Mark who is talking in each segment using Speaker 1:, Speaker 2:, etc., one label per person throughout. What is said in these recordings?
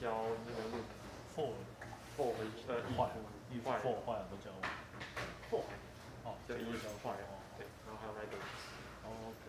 Speaker 1: 教那个 loop
Speaker 2: for
Speaker 1: for 回
Speaker 2: if for 坏了都教我。
Speaker 1: for
Speaker 2: 哦，
Speaker 1: 叫 if 坏了，
Speaker 2: 哦
Speaker 1: 对，然后还有那个。
Speaker 2: 哦 OK。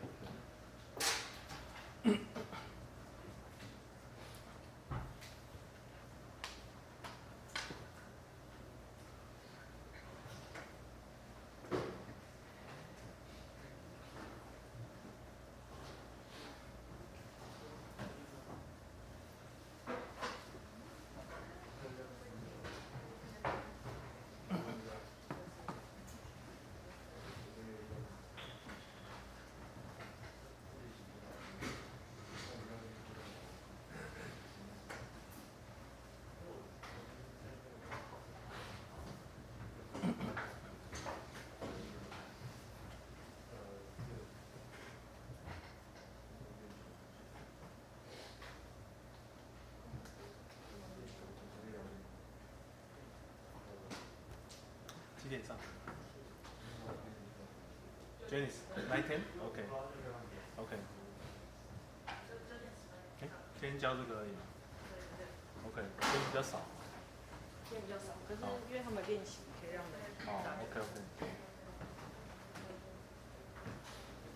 Speaker 2: 几点上 ？Janice 9:10 OK OK。哎，今天教这个而已吗？OK， 今天比较少。
Speaker 3: 今天比较少，可是因为他们练习可以让人。
Speaker 2: 哦 OK OK。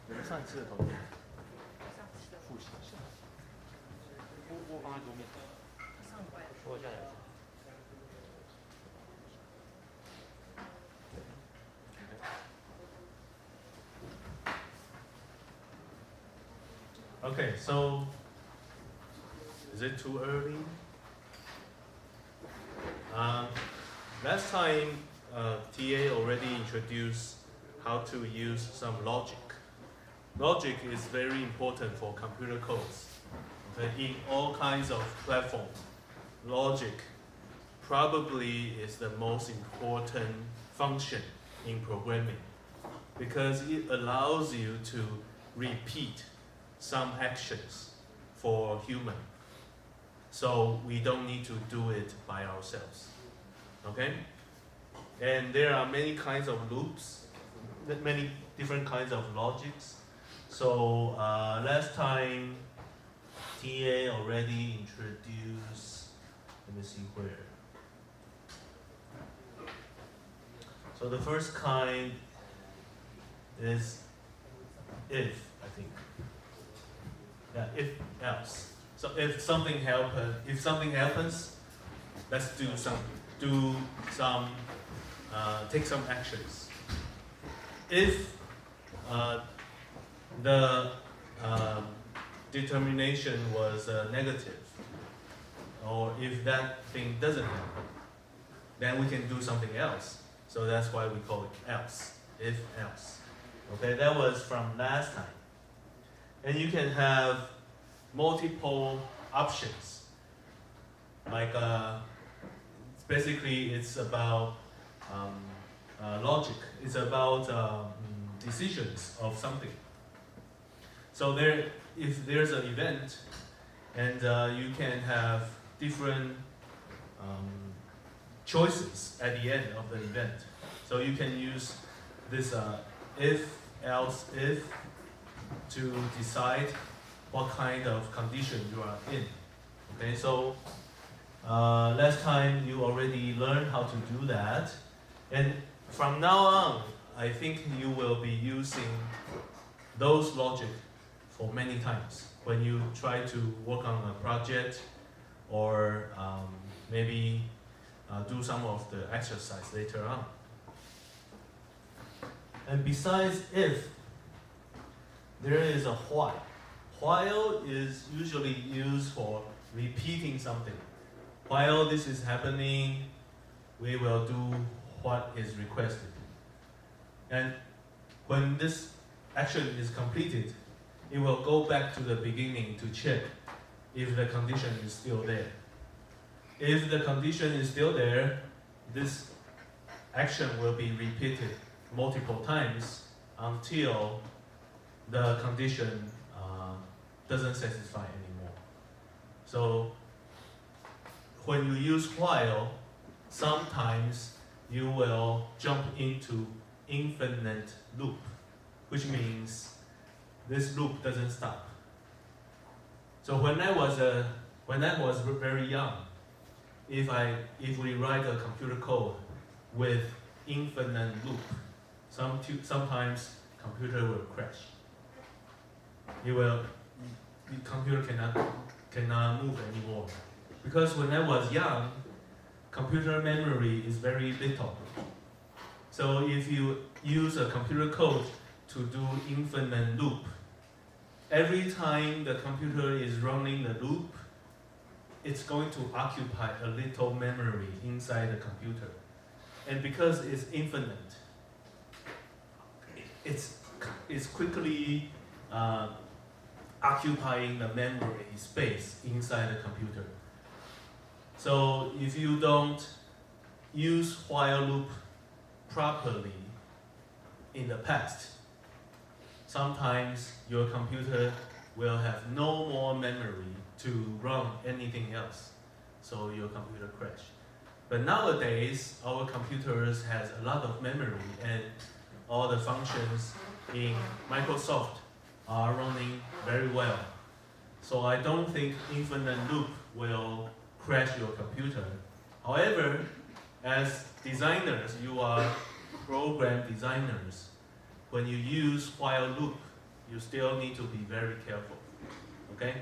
Speaker 2: 你们上一次的头片，复习一下。
Speaker 1: 我放在桌面。
Speaker 3: 上班。
Speaker 1: 说一下来。
Speaker 2: Okay, so is it too early? Last time, TA already introduced how to use some logic. Logic is very important for computer codes. Okay, in all kinds of platforms, logic probably is the most important function in programming because it allows you to repeat some actions for human. So we don't need to do it by ourselves. Okay? And there are many kinds of loops, many different kinds of logics. So last time, TA already introduced, let me see where. So the first kind is if, I think. Yeah, if else. So if something happens, let's take some actions. If the determination was negative, or if that thing doesn't happen, then we can do something else. So that's why we call it else, if else. Okay, that was from last time. And you can have multiple options. Like basically it's about logic. It's about decisions of something. So if there's an event, and you can have different choices at the end of the event. So you can use this if, else, if to decide what kind of condition you are in. Okay, so last time you already learned how to do that. And from now on, I think you will be using those logic for many times when you try to work on a project or maybe do some of the exercise later on. And besides if, there is a while. While is usually used for repeating something. While this is happening, we will do what is requested. And when this action is completed, it will go back to the beginning to check if the condition is still there. If the condition is still there, this action will be repeated multiple times until the condition doesn't satisfy anymore. So when you use while, sometimes you will jump into infinite loop, which means this loop doesn't stop. So when I was a when I was very young, if we write a computer code with infinite loop, sometimes computer will crash. The computer cannot move anymore. Because when I was young, computer memory is very little. So if you use a computer code to do infinite loop, every time the computer is running the loop, it's going to occupy a little memory inside the computer. And because it's infinite, it's quickly occupying the memory space inside the computer. So if you don't use while loop properly in the past, sometimes your computer will have no more memory to run anything else, so your computer crash. But nowadays, our computers has a lot of memory, and all the functions in Microsoft are running very well. So I don't think infinite loop will crash your computer. However, as designers, you are program designers. When you use while loop, you still need to be very careful, okay?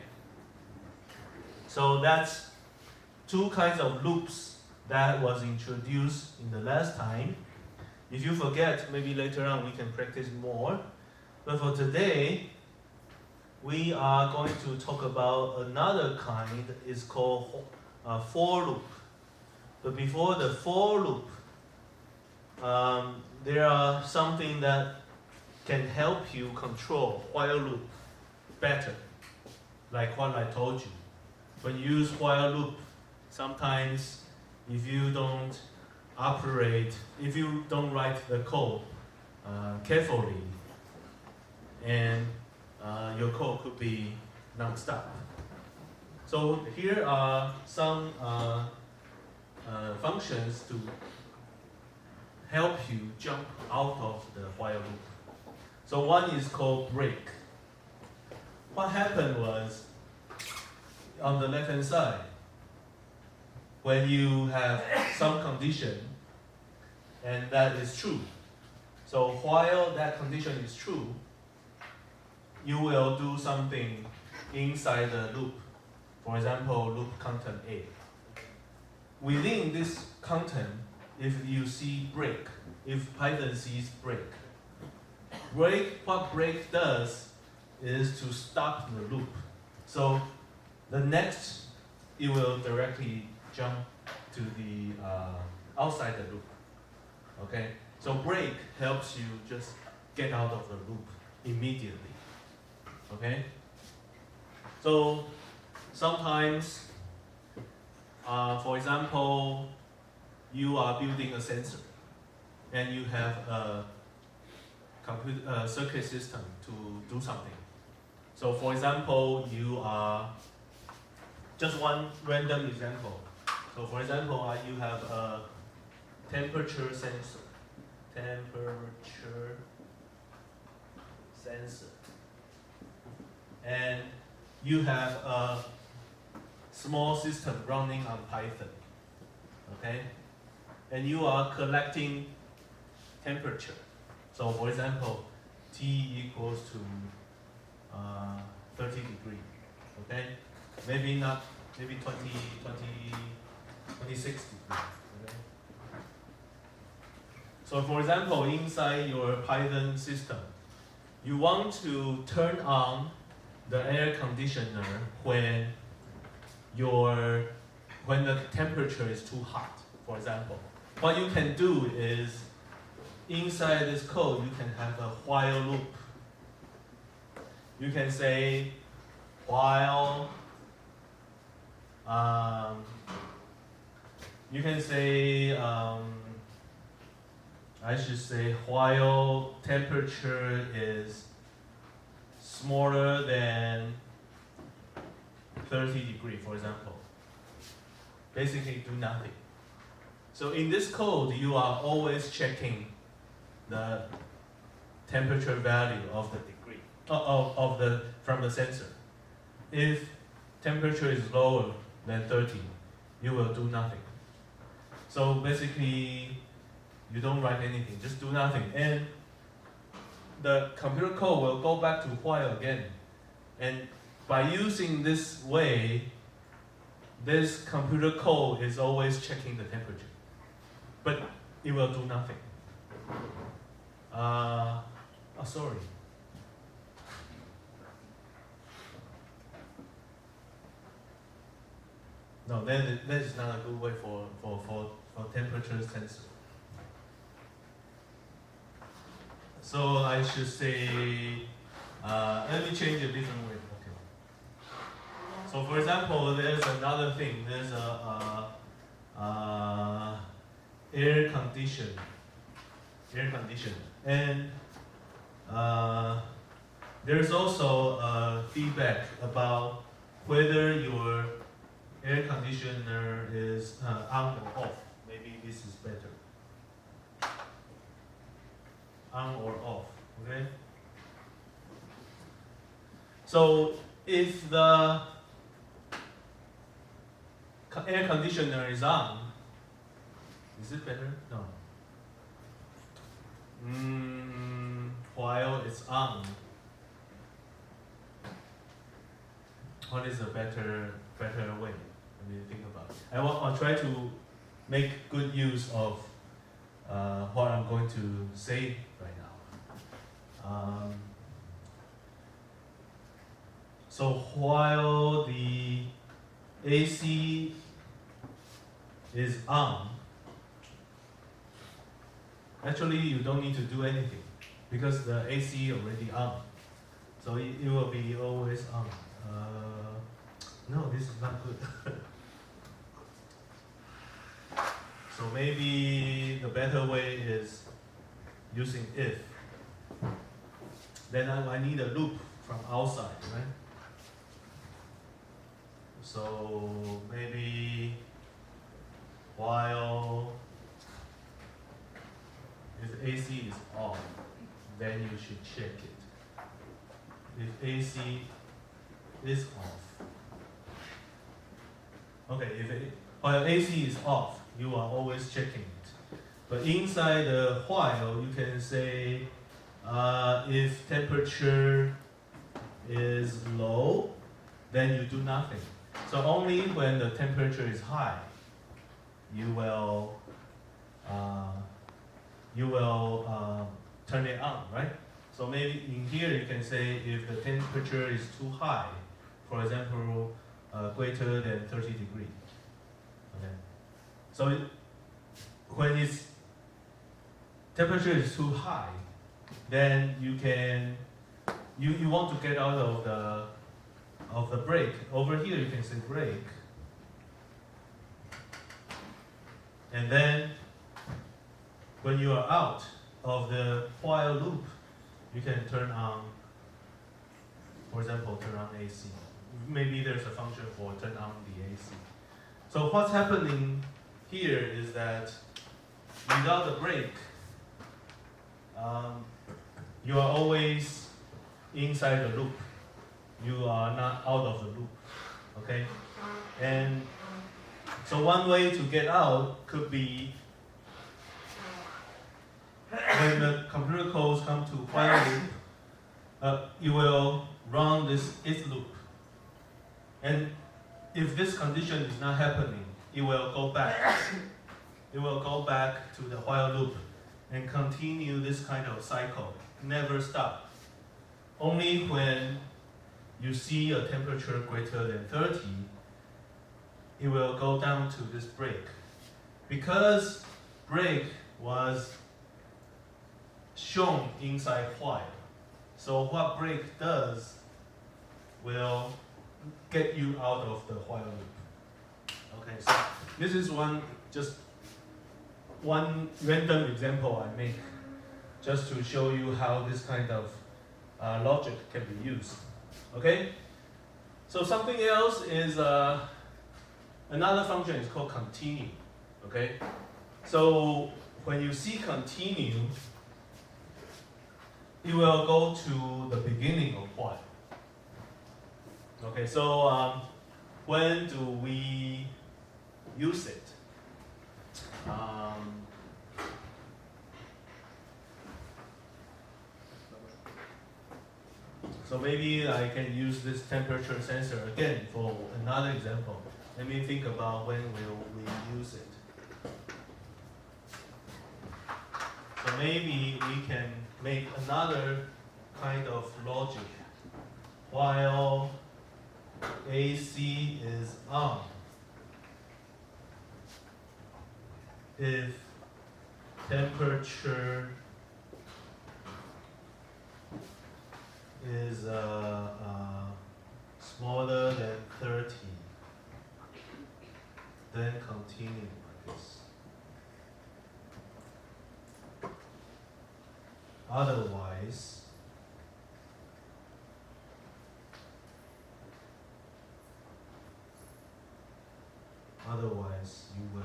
Speaker 2: So that's two kinds of loops that was introduced in the last time. If you forget, maybe later on we can practice more. But for today, we are going to talk about another kind. It's called for loop. But before the for loop, there are something that can help you control while loop better, like what I told you. When you use while loop, sometimes if you don't write the code carefully, and your code could be non-stop. So here are some functions to help you jump out of the while loop. So one is called break. What happened was, on the left-hand side, when you have some condition, and that is true. So while that condition is true, you will do something inside the loop. For example, loop content A. Within this content, if you see break, if Python sees break, what break does is to stop the loop. So the next, it will directly jump to the outside the loop. Okay? So break helps you just get out of the loop immediately. Okay? So sometimes, for example, you are building a sensor and you have a circuit system to do something. So for example, you are just one random example. So for example, you have a temperature sensor. And you have a small system running on Python. Okay? And you are collecting temperature. So for example, T equals to 30 degrees. Okay? Maybe 26 degrees. Okay? So for example, inside your Python system, you want to turn on the air conditioner when the temperature is too hot, for example. What you can do is, inside this code, you can have a while loop. You can say while, I should say while temperature is smaller than 30 degrees, for example. Basically do nothing. So in this code, you are always checking the temperature value of the degree from the sensor. If temperature is lower than 30, you will do nothing. So basically, you don't write anything, just do nothing. And the computer code will go back to while again. And by using this way, this computer code is always checking the temperature. But it will do nothing. Sorry. No, then that is not a good way for temperature sensor. So I should say, let me change a different way. Okay. So for example, there's another thing. There's air condition, and there's also feedback about whether your air conditioner is on or off. Maybe this is better. On or off, okay? So if the air conditioner is on, is it better? No. While it's on, what is a better way? Let me think about it. I'll try to make good use of what I'm going to say right now. So while the AC is on, actually you don't need to do anything because the AC already on. So it will be always on. No, this is not good. So maybe the better way is using if. Then I need a loop from outside, right? So maybe while if AC is on, then you should check it. If AC is off. Okay, while AC is off, you are always checking it. But inside the while, you can say if temperature is low, then you do nothing. So only when the temperature is high, you will turn it on, right? So maybe in here you can say if the temperature is too high, for example, greater than 30 degrees. Okay. So when its temperature is too high, then you want to get out of the break. Over here you can say break, and then when you are out of the while loop, you can turn on, for example, turn on AC. Maybe there's a function for turn on the AC. So what's happening here is that without the break, you are always inside the loop. You are not out of the loop, okay? And so one way to get out could be when the computer codes come to while loop, you will run this if loop. And if this condition is not happening, it will go back. It will go back to the while loop and continue this kind of cycle, never stop. Only when you see a temperature greater than 30, it will go down to this break. Because break was shown inside while, so what break does will get you out of the while loop. Okay, so this is just one random example I make just to show you how this kind of logic can be used. Okay, so something else is another function is called continue. Okay, so when you see continue, it will go to the beginning of while. Okay, so when do we use it? So maybe I can use this temperature sensor again for another example. Let me think about when will we use it. So maybe we can make another kind of logic. While AC is on, if temperature is smaller than 30, then continue like this. Otherwise you will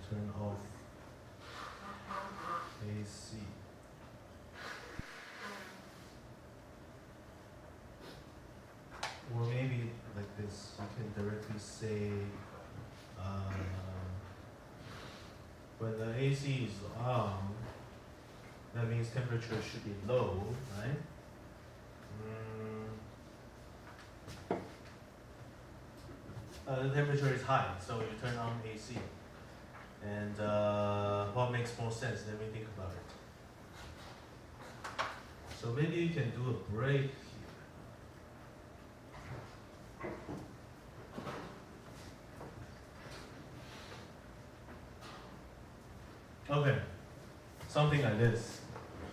Speaker 2: turn off AC. Or maybe like this, you can directly say when the AC is on, that means temperature should be low, right? The temperature is high, so you turn on AC. And what makes more sense? Let me think about it. So maybe you can do a break here. Okay, something like this.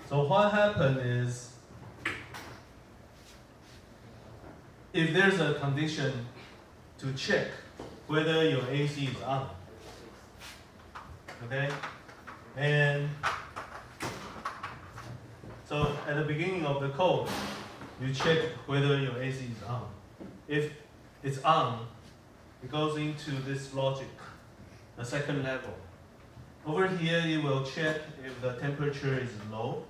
Speaker 2: So what happened is, if there's a condition to check whether your AC is on, okay? And so at the beginning of the code, you check whether your AC is on. If it's on, it goes into this logic, the second level. Over here, you will check if the temperature is low.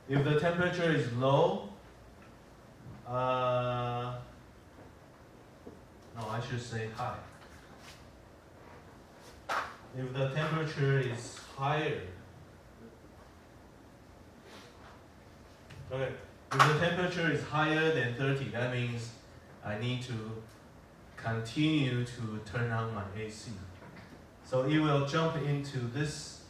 Speaker 2: If the temperature is low, no, I should say high. If the temperature is higher, okay, if the temperature is higher than 30, that means I need to continue to turn on my AC. So it will jump into this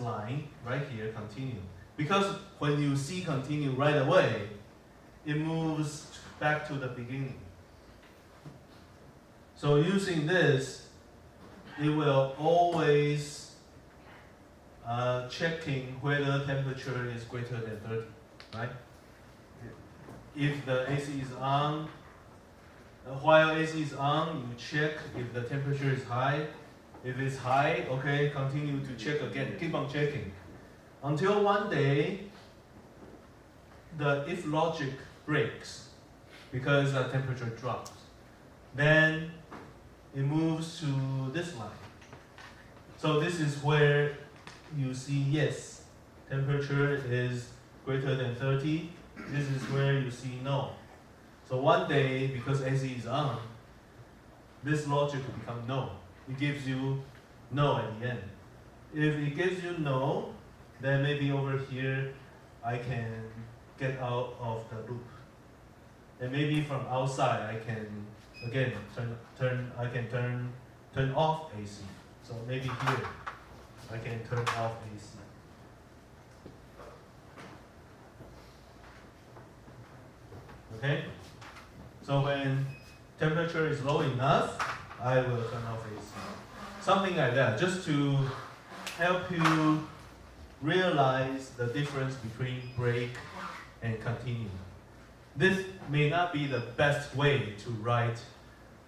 Speaker 2: line right here, continue. Because when you see continue right away, it moves back to the beginning. So using this, it will always checking whether temperature is greater than 30, right? If the AC is on, while AC is on, you check if the temperature is high. If it's high, okay, continue to check again. Keep on checking. Until one day, the if logic breaks because the temperature drops. Then it moves to this line. So this is where you see yes, temperature is greater than 30. This is where you see no. So one day, because AC is on, this logic will become no. It gives you no at the end. If it gives you no, then maybe over here, I can get out of the loop. And maybe from outside, I can again turn off AC. So maybe here, I can turn off AC. Okay? So when temperature is low enough, I will turn off AC. Something like that, just to help you realize the difference between break and continue. This may not be the best way to write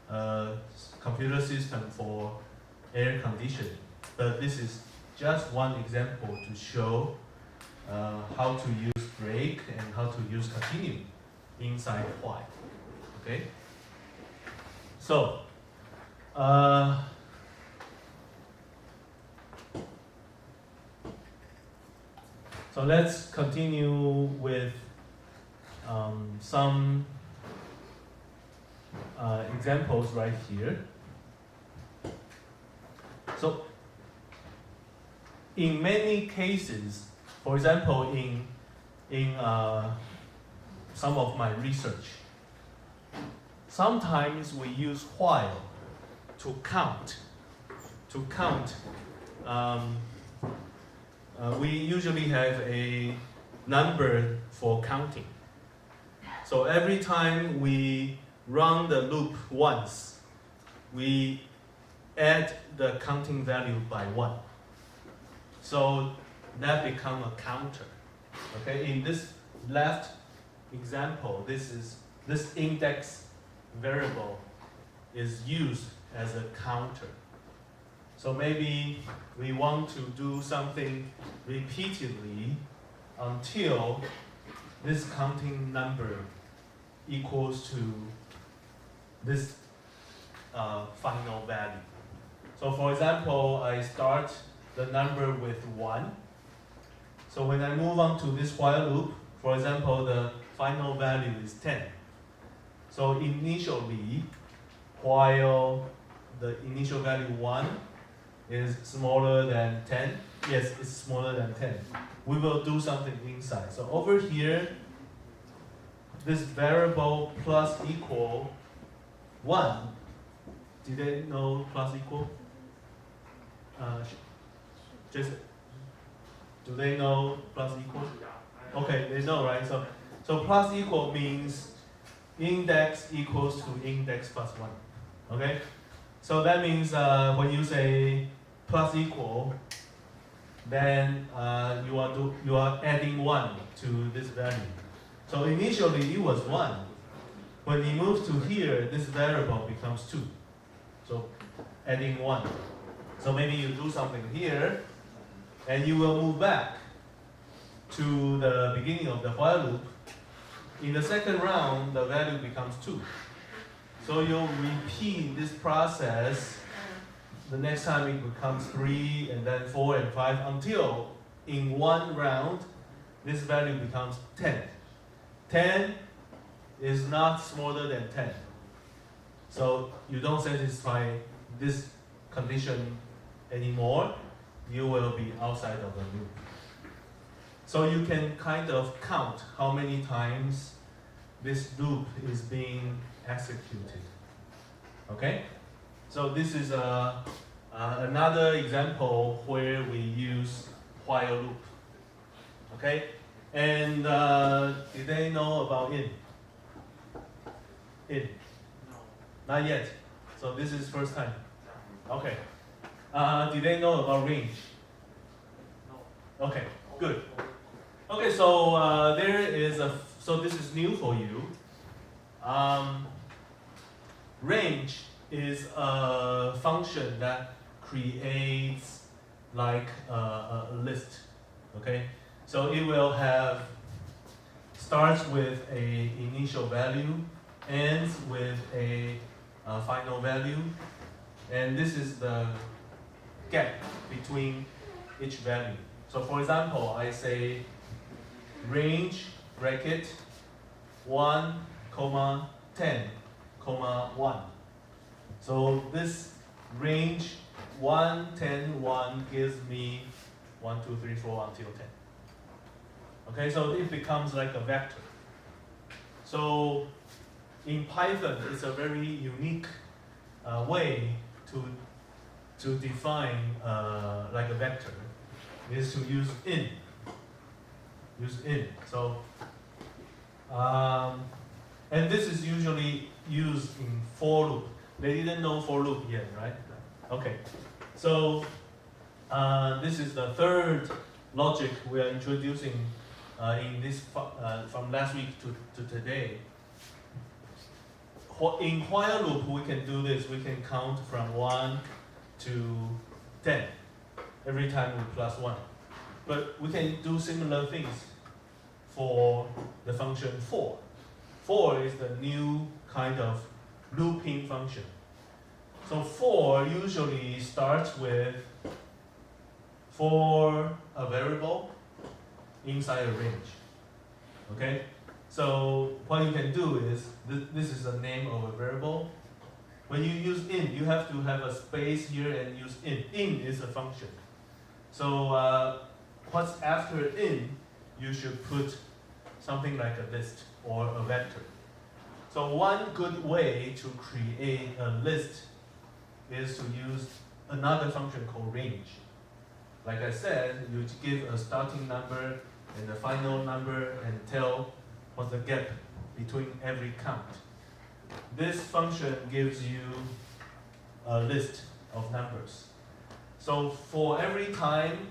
Speaker 2: a computer system for air conditioning, but this is just one example to show how to use break and how to use continue inside while. Okay? So, so let's continue with some examples right here. So, in many cases, for example, in some of my research, sometimes we use while to count. We usually have a number for counting. So every time we run the loop once, we add the counting value by 1. So that becomes a counter. Okay, in this left example, this index variable is used as a counter. So maybe we want to do something repeatedly until this counting number equals to this final value. So for example, I start the number with 1. So when I move on to this while loop, for example, the final value is 10. So initially, while the initial value 1 is smaller than 10, yes, it's smaller than 10, we will do something inside. So over here, this variable plus equal 1, did they know plus equal? Jason, do they know plus equal? Okay, they know, right? So plus equal means index equals to index plus 1. Okay? So that means when you say plus equal, then you are adding 1 to this value. So initially it was 1. When you move to here, this variable becomes 2. So adding 1. So maybe you do something here, and you will move back to the beginning of the while loop. In the second round, the value becomes 2. So you'll repeat this process. The next time it becomes 3, and then 4 and 5, until in one round, this value becomes 10. 10 is not smaller than 10. So you don't satisfy this condition anymore, you will be outside of the loop. So you can kind of count how many times this loop is being executed. Okay? So this is another example where we use while loop. Okay? And did they know about in? In?
Speaker 1: No.
Speaker 2: Not yet. So this is first time. Okay. Did they know about range?
Speaker 1: No.
Speaker 2: Okay, good. Okay, so there is so this is new for you. Range is a function that creates like a list. Okay, so it will have starts with a initial value, ends with a final value, and this is the gap between each value. So for example, I say range bracket 1, 10, 1. So this range 1, 10, 1 gives me 1, 2, 3, 4 until 10. Okay, so it becomes like a vector. So in Python, it's a very unique way to define like a vector, is to use in. So, and this is usually used in for loop. They didn't know for loop yet, right? Okay. So this is the third logic we are introducing in this from last week to today. In while loop, we can do this. We can count from 1 to 10 every time we plus 1. But we can do similar things for the function for. For is the new kind of looping function. So for usually starts with for a variable inside a range. Okay? So what you can do is, this is the name of a variable. When you use int, you have to have a space here and use int. Int is a function. So what's after int, you should put something like a list or a vector. So one good way to create a list is to use another function called range. Like I said, you give a starting number and a final number and tell what's the gap between every count. This function gives you a list of numbers. So for every time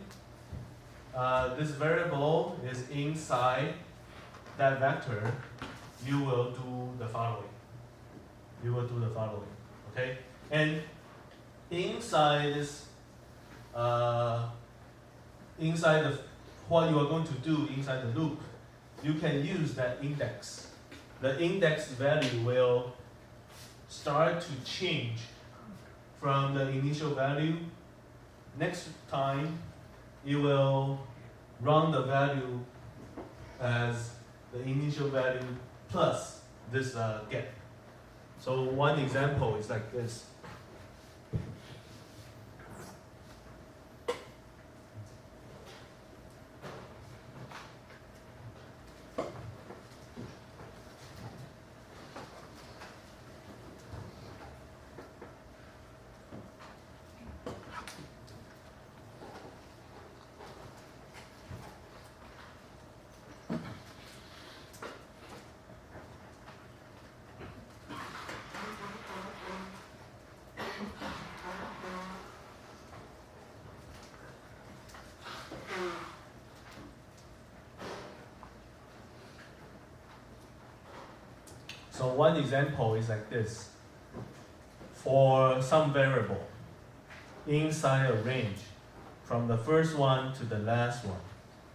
Speaker 2: this variable is inside that vector, you will do the following. You will do the following, okay? And inside this, inside of what you are going to do inside the loop, you can use that index. The index value will start to change from the initial value. Next time, it will run the value as the initial value plus this gap. So one example is like this. So one example is like this. For some variable inside a range from the first one to the last one,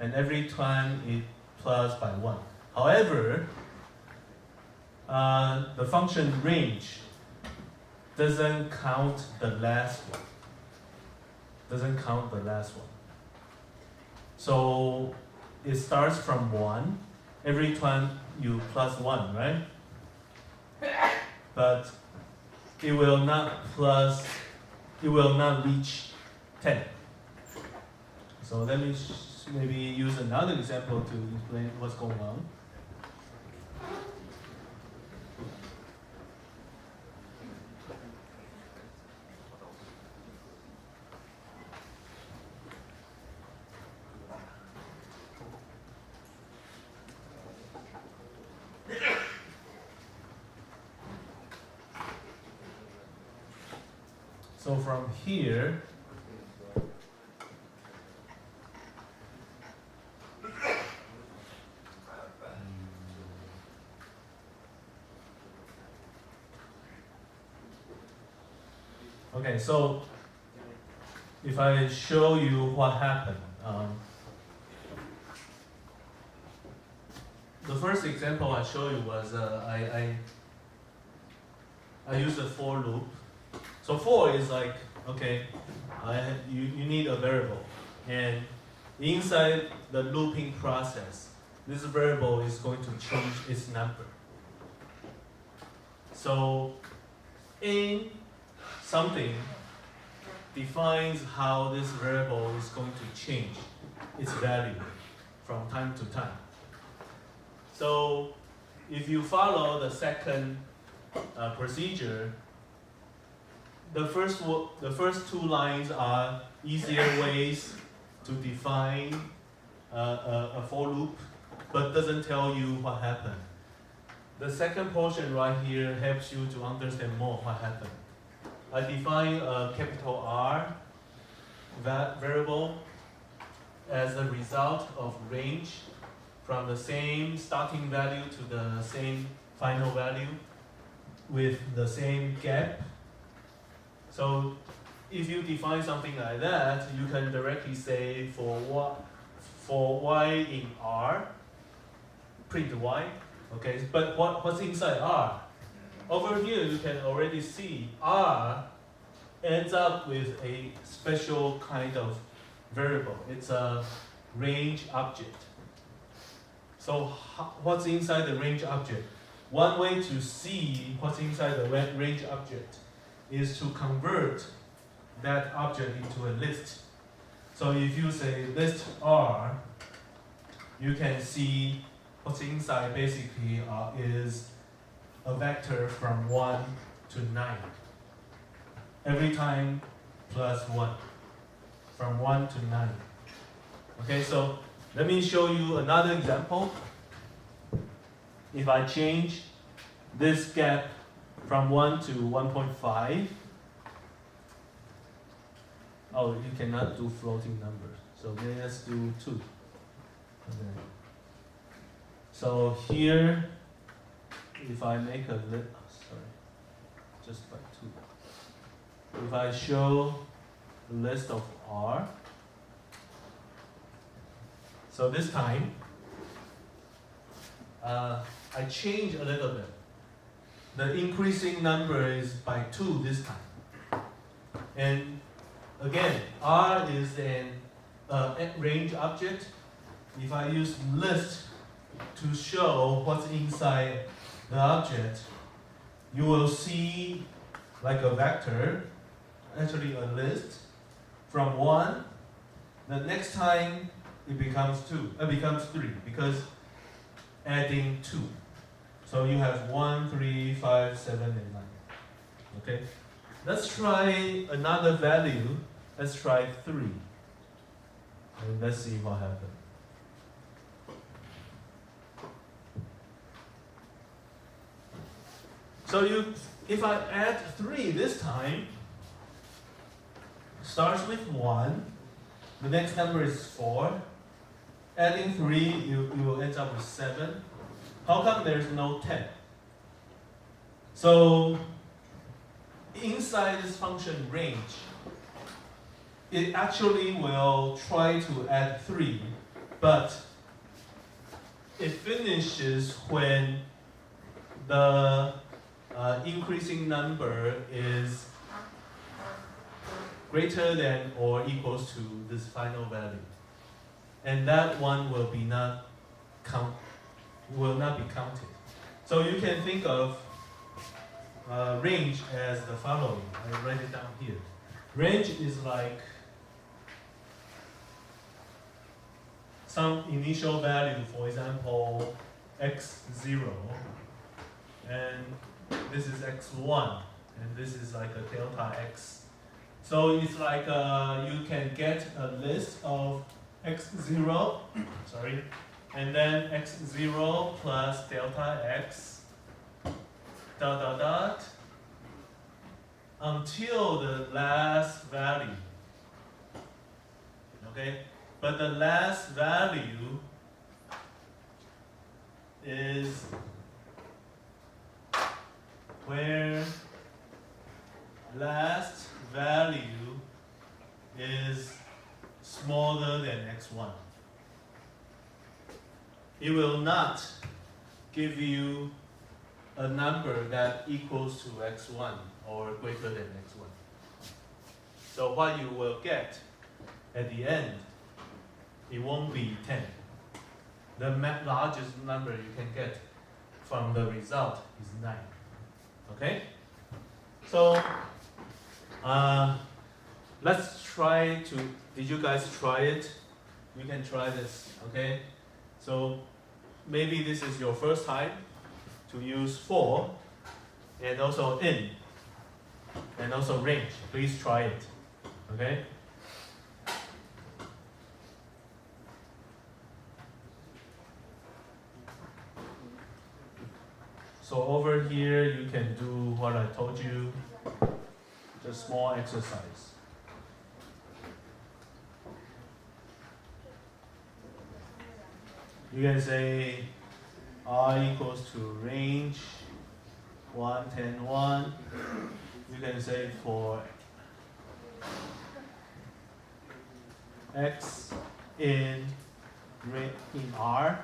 Speaker 2: and every time it plus by 1. However, the function range doesn't count the last one. Doesn't count the last one. So it starts from 1. Every time you plus 1, right? But it will not reach 10. So let me maybe use another example to explain what's going on. So from here, okay, so if I show you what happened, the first example I showed you was I used a for loop. So for is like, okay, you need a variable, and inside the looping process, this variable is going to change its number. So in something defines how this variable is going to change its value from time to time. So if you follow the second procedure, the first two lines are easier ways to define a for loop, but doesn't tell you what happened. The second portion right here helps you to understand more what happened. I define a capital R variable as a result of range from the same starting value to the same final value with the same gap. So if you define something like that, you can directly say for y in R, print y. Okay, but what's inside R? Over here you can already see R ends up with a special kind of variable. It's a range object. So what's inside the range object? One way to see what's inside the range object is to convert that object into a list. So if you say list R, you can see what's inside basically is a vector from 1 to 9. Every time plus 1. From 1 to 9. Okay, so let me show you another example. If I change this gap from 1 to 1.5, oh, you cannot do floating numbers. So let's do 2. Okay. So here, if I make a list, just by 2. If I show the list of R, so this time, I change a little bit. The increasing number is by 2 this time. And again, R is an range object. If I use list to show what's inside the object, you will see like a vector, actually a list, from 1. The next time it becomes 3 because adding 2. So you have 1, 3, 5, 7, and 9. Okay? Let's try another value. Let's try 3. And let's see what happens. So if I add 3 this time, starts with 1. The next number is 4. Adding 3, you will end up with 7. How come there's no 10? So inside this function range, it actually will try to add 3, but it finishes when the increasing number is greater than or equals to this final value. And that one will not be counted. So you can think of range as the following. I write it down here. Range is like some initial value, for example, x0, and this is x1, and this is like a delta x. So it's like you can get a list of x0, and then x0 plus delta x, dot dot dot, until the last value. Okay, but the last value is where last value is smaller than x1. It will not give you a number that equals to x1 or greater than x1. So what you will get at the end, it won't be 10. The largest number you can get from the result is 9. Okay? So let's try to, did you guys try it? You can try this, okay? So maybe this is your first time to use for and also in and also range. Please try it, okay? So over here you can do what I told you, just small exercise. You can say R equals to range 1, 10, 1. You can say for X in R.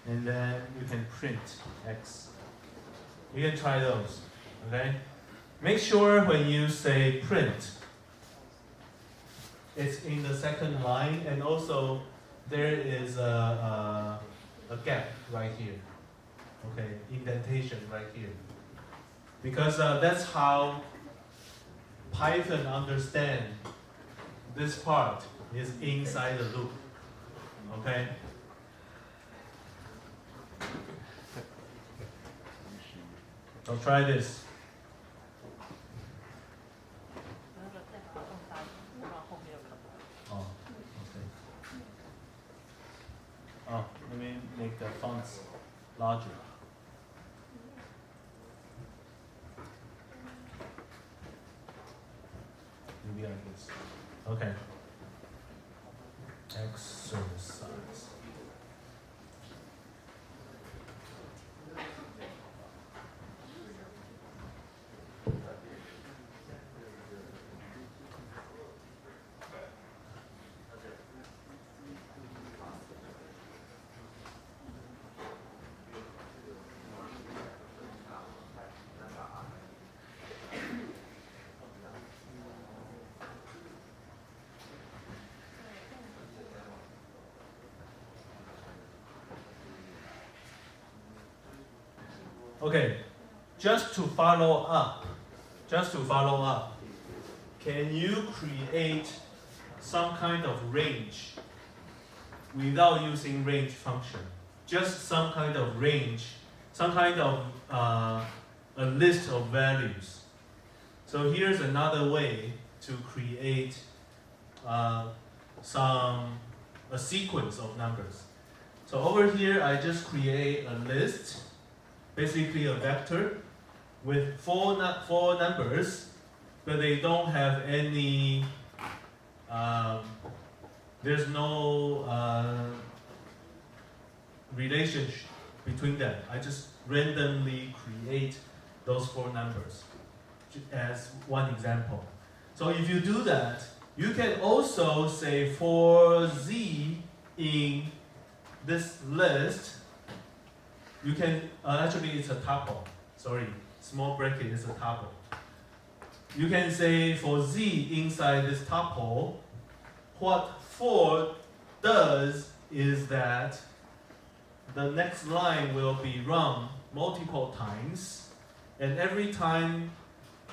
Speaker 2: and then you can print X. You can try those, okay? Make sure when you say print, it's in the second line, and also there is a gap right here, okay? Indentation right here. Because that's how Python understand this part is inside the loop, okay? So try this.
Speaker 3: 那个再把它放大，不然后面又看不到。
Speaker 2: Oh, okay. Oh, let me make the fonts larger. Maybe like this. Okay. Exercise. Okay, just to follow up, can you create some kind of range without using range function? Just some kind of range, some kind of a list of values. So here's another way to create a sequence of numbers. So over here, I just create a list, basically a vector with four numbers, but they don't have any, there's no relationship between them. I just randomly create those four numbers as one example. So if you do that, you can also say for z in this list, you can, actually it's a tuple, sorry, small bracket is a tuple. You can say for z inside this tuple, what for does is that the next line will be run multiple times, and every time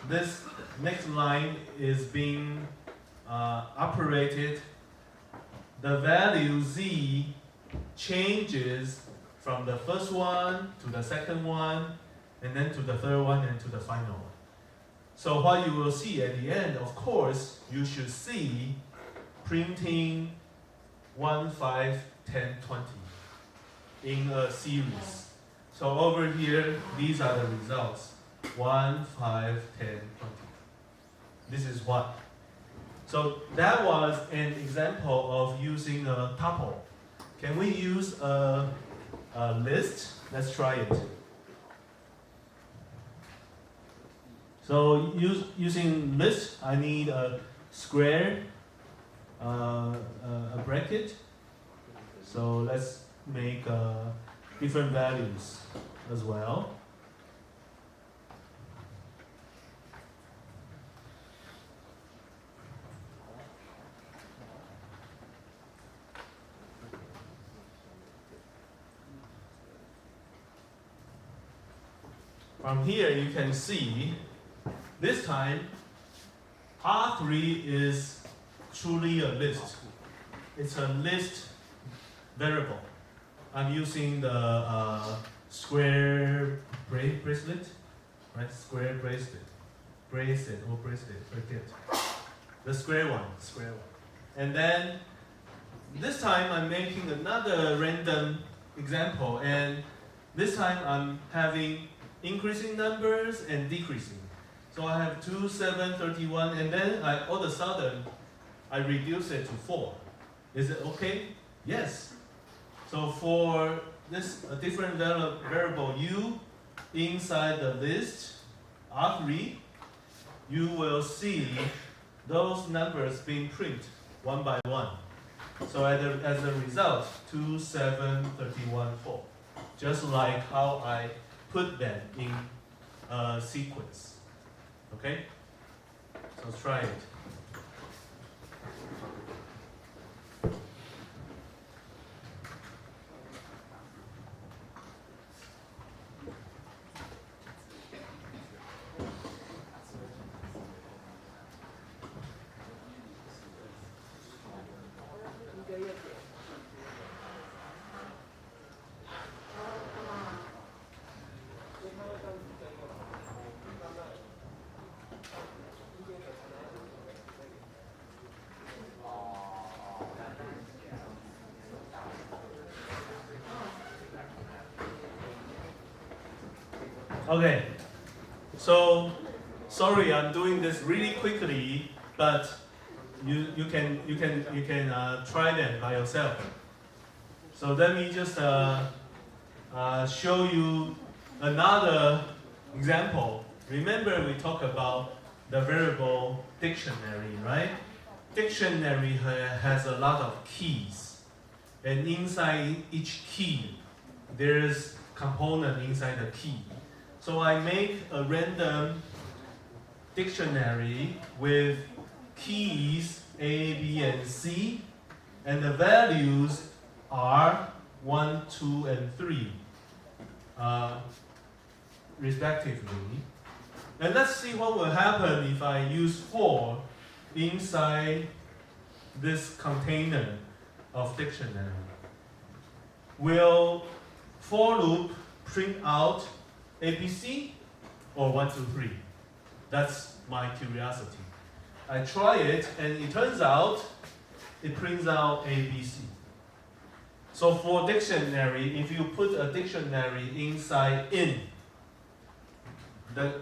Speaker 2: this next line is being operated, the value z changes from the first one to the second one, and then to the third one, and to the final one. So what you will see at the end, of course, you should see printing 1, 5, 10, 20 in a series. So over here, these are the results. 1, 5, 10, 20. This is what. So that was an example of using a tuple. Can we use a list? Let's try it. So using list, I need a square, a bracket. So let's make different values as well. From here you can see, this time R3 is truly a list. It's a list variable. I'm using the square bracelet, right? Square bracelet, forget. The square one. And then this time I'm making another random example, and this time I'm having increasing numbers and decreasing. So I have 2, 7, 31, and then all of a sudden I reduce it to 4. Is it okay? Yes. So for this different variable u inside the list R3, you will see those numbers being printed one by one. So as a result, 2, 7, 31, 4. just like how I put them in a sequence. Okay? So try it. Okay, so sorry, I'm doing this really quickly, but you can try them by yourself. So let me just show you another example. Remember we talked about the variable dictionary, right? Dictionary has a lot of keys, and inside each key, there's component inside the key. So I make a random dictionary with keys A, B, and C, and the values are 1, 2, and 3, respectively. And let's see what will happen if I use 4 inside this container of dictionary. Will for loop print out ABC or 1, 2, 3? That's my curiosity. I try it and it turns out it prints out ABC. So for dictionary, if you put a dictionary inside in, the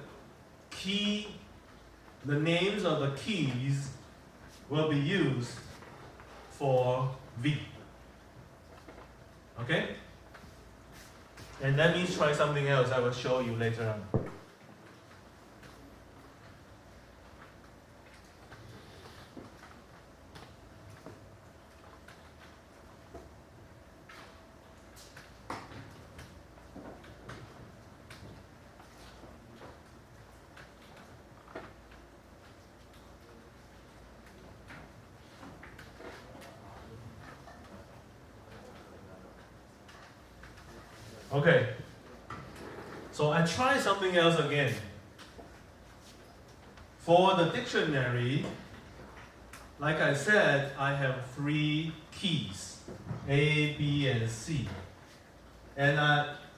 Speaker 2: names of the keys will be used for V. Okay? And let me try something else I will show you later on. Okay, so I try something else again. For the dictionary, like I said, I have 3 keys, A, B, and C. And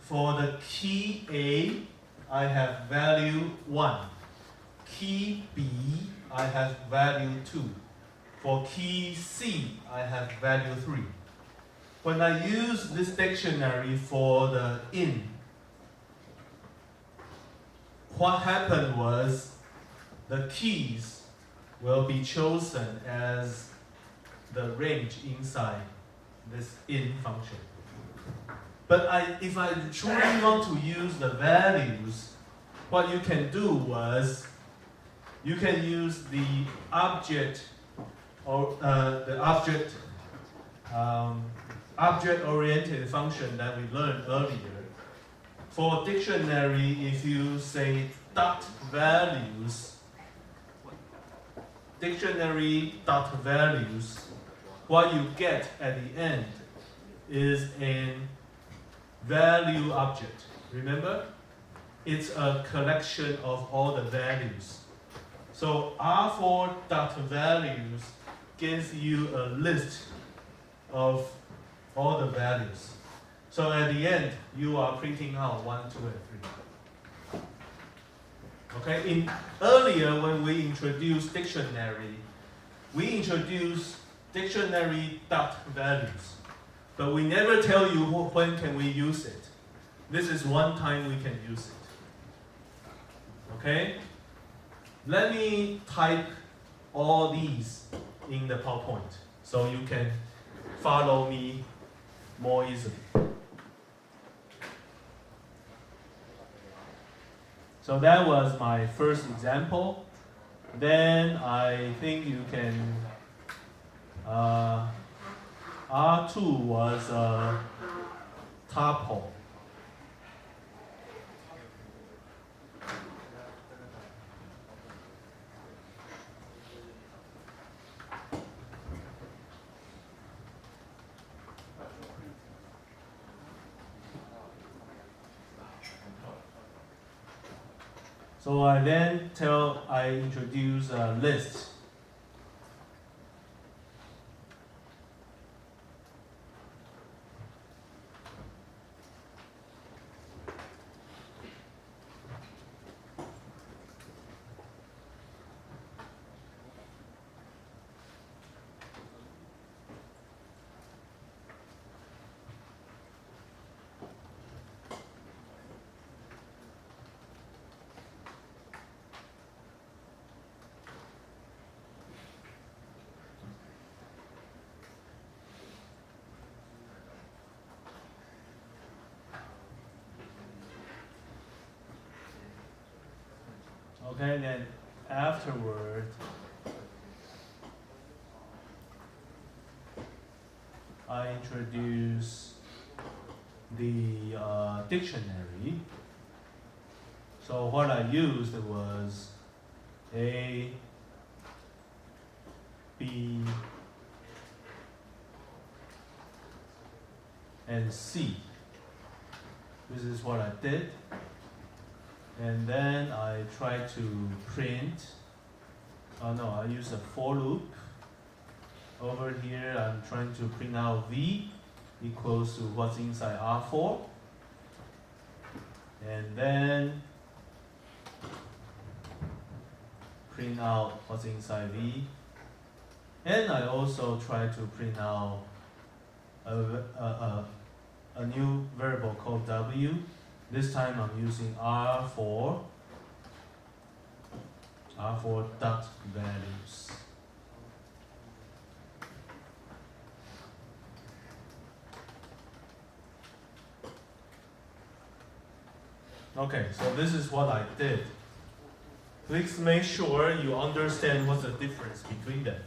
Speaker 2: for the key A, I have value 1. Key B, I have value 2. For key C, I have value 3. When I use this dictionary for the in, what happened was the keys will be chosen as the range inside this in function. But if I truly want to use the values, what you can do was you can use the object or object-oriented function that we learned earlier. For dictionary, if you say dot values, dictionary dot values, what you get at the end is a value object. Remember? It's a collection of all the values. So R4 dot values gives you a list of all the values. So at the end, you are printing out 1, 2, and 3. Okay, earlier when we introduced dictionary, we introduced dictionary dot values. But we never tell you when can we use it. This is one time we can use it. Okay? Let me type all these in the PowerPoint so you can follow me more easily. So that was my first example. Then I think you can, R2 was a tuple. So I introduce a list. Okay, then afterward, I introduce the dictionary. So what I used was A, B, and C. This is what I did. And then I try to print. Oh no, I use a for loop. Over here, I'm trying to print out V equals to what's inside R4. And then print out what's inside V. And I also try to print out a new variable called W. This time I'm using R4 dot values. Okay, so this is what I did. Please make sure you understand what's the difference between them.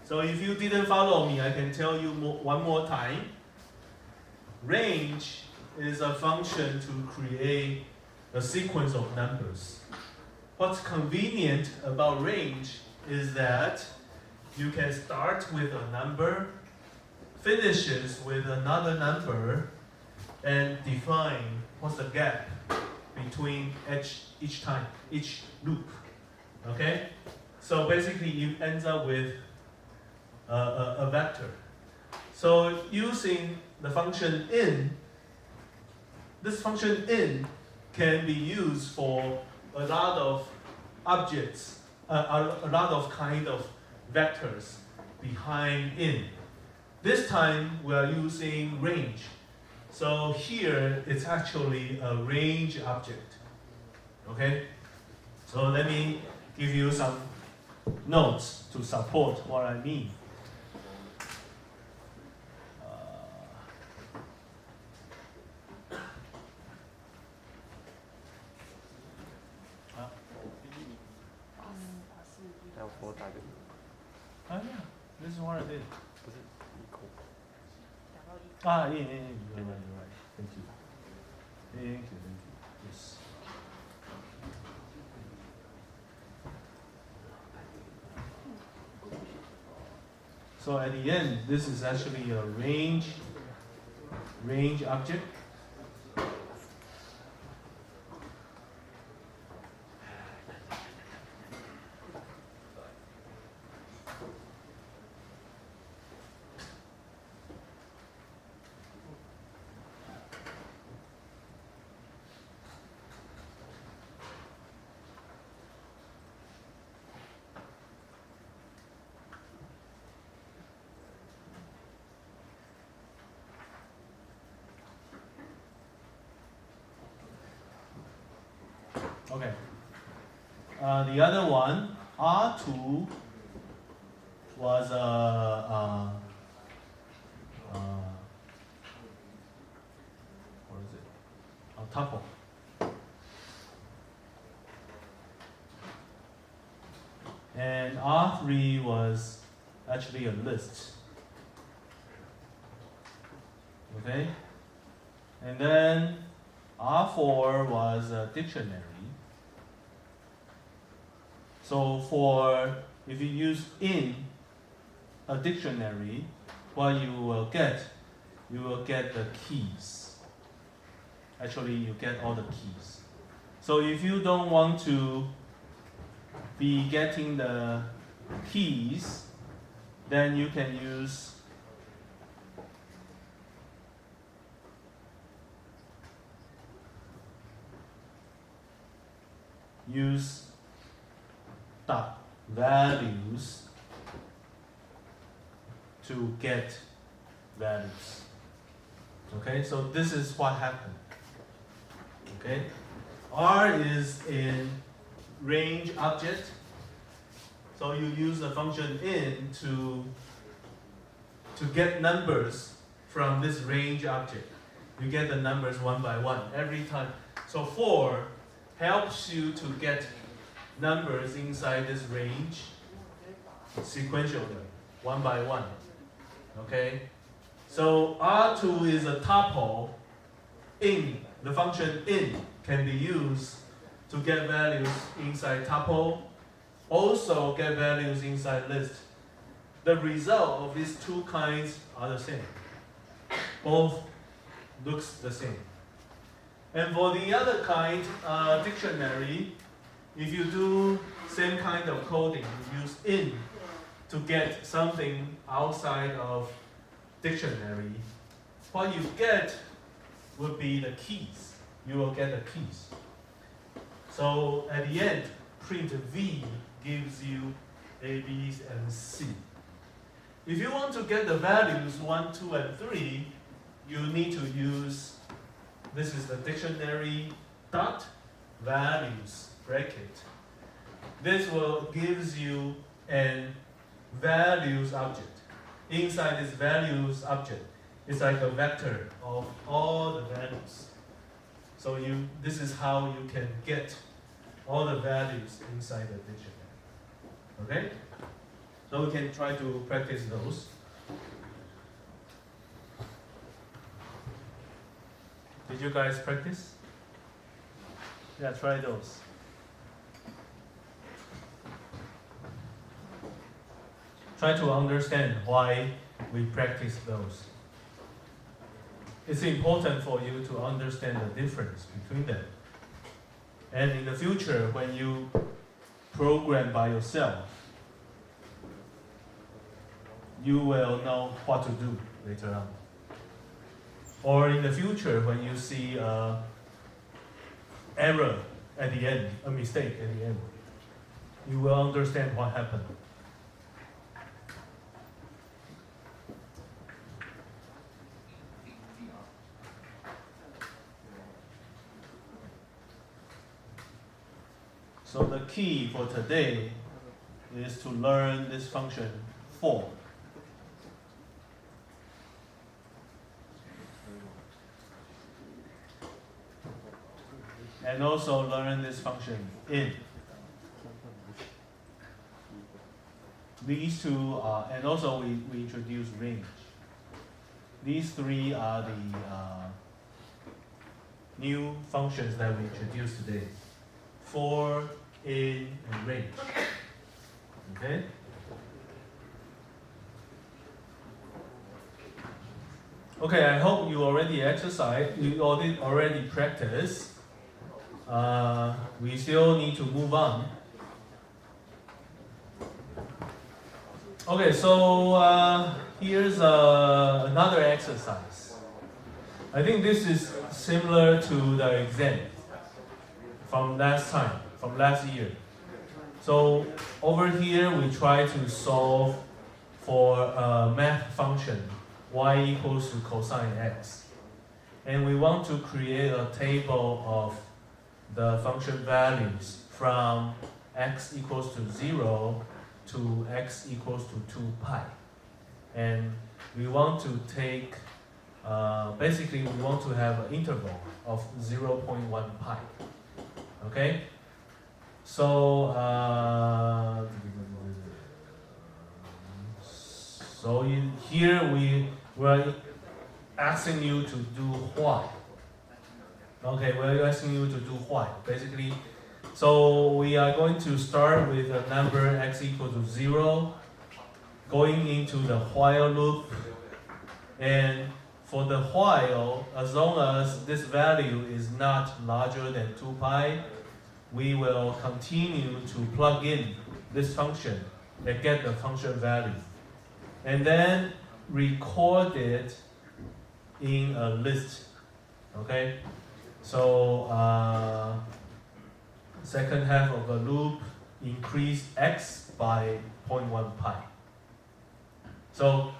Speaker 2: So if you didn't follow me, I can tell you one more time. Range is a function to create a sequence of numbers. What's convenient about range is that you can start with a number, finishes with another number, and define what's the gap between each loop. Okay? So basically you end up with a vector. So using the function in, this function in can be used for a lot of objects, a lot of kind of vectors behind in. This time we are using range. So here it's actually a range object. Okay? So let me give you some notes to support what I mean. Yeah, this is what I did. Yeah, you're right. Thank you. Yes. So at the end, this is actually a range object. Okay. The other one, R2, was what is it? A tuple. And R3 was actually a list. Okay? And then R4 was a dictionary. So if you use in a dictionary, what you will get the keys. Actually, you get all the keys. So if you don't want to be getting the keys, then you can use dot values to get values. Okay, so this is what happened. Okay, R is in range object, so you use the function in to get numbers from this range object. You get the numbers one by one every time. So for helps you to get numbers inside this range sequentially, one by one. Okay? So R2 is a tuple. In, the function in can be used to get values inside tuple, also get values inside list. The result of these two kinds are the same. Both looks the same. And for the other kind, dictionary, if you do same kind of coding, you use in to get something outside of dictionary, what you get would be the keys. You will get the keys. So at the end, print V gives you A, B, and C. If you want to get the values 1, 2, and 3, you need to use, this is the dictionary dot values bracket. This will gives you an values object. Inside this values object, it's like a vector of all the values. So this is how you can get all the values inside the dictionary. Okay? So we can try to practice those. Did you guys practice? Yeah, try those. Try to understand why we practice those. It's important for you to understand the difference between them. And in the future, when you program by yourself, you will know what to do later on. Or in the future, when you see an error at the end, a mistake at the end, you will understand what happened. So the key for today is to learn this function for. And also learn this function in. These two are, and also we introduce range. These three are the new functions that we introduced today. For, in, and range. Okay? Okay, I hope you already exercised, you already practiced. We still need to move on. Okay, so here's another exercise. I think this is similar to the exam from last time, from last year. So over here we try to solve for a math function y equals to cosine x. And we want to create a table of the function values from x equals to 0 to x equals to 2 pi. And we want to take, basically we want to have an interval of 0.1 pi. Okay? So, in here we're asking you to do what? Okay, we're asking you to do what? Basically, so we are going to start with a number x equal to 0, going into the while loop, and for the while, as long as this value is not larger than 2 pi, we will continue to plug in this function and get the function value. And then record it in a list. Okay? So, second half of the loop, increase x by 0.1 pi. So,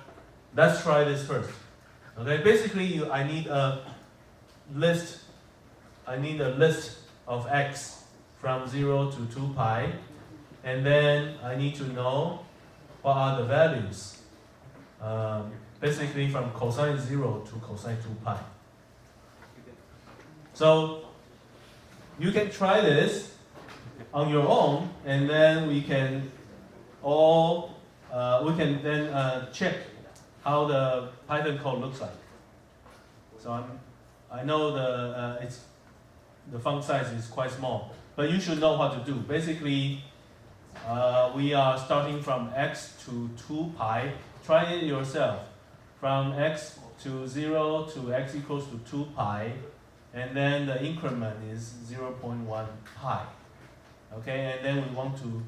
Speaker 2: let's try this first. Okay, basically I need a list of x from 0 to 2 pi, and then I need to know what are the values, basically from cosine 0 to cosine 2 pi. So you can try this on your own, and then we can then check how the Python code looks like. So I know the font size is quite small, but you should know what to do. Basically, we are starting from x to 2 pi. Try it yourself. From x to 0 to x equals to 2 pi, and then the increment is 0.1 pi. Okay, and then we want to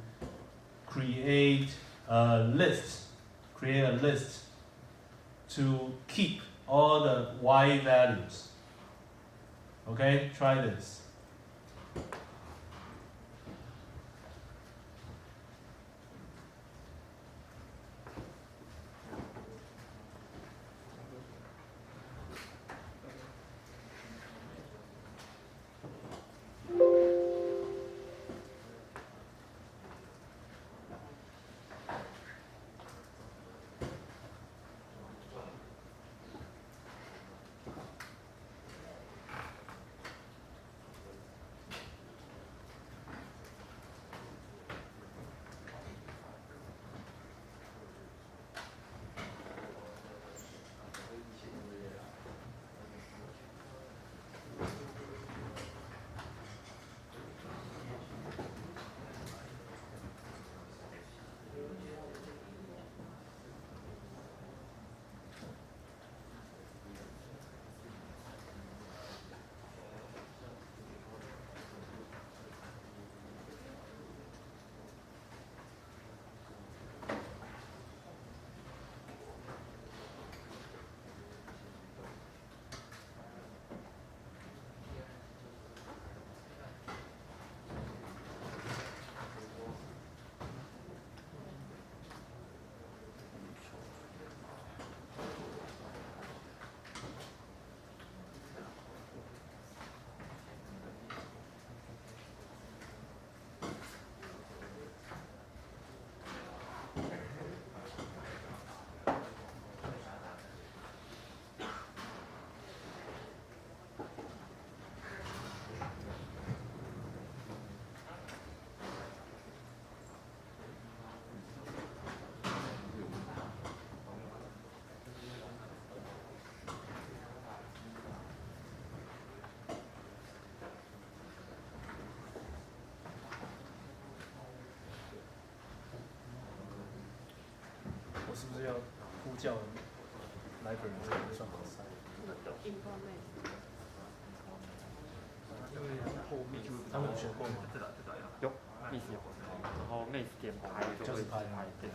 Speaker 2: create a list to keep all the y values. Okay, try this.是不是要呼叫 library 才能算好塞？因为后面他们有学过吗？
Speaker 1: 有，Miss 有，然后 Miss 点拍就会拍对。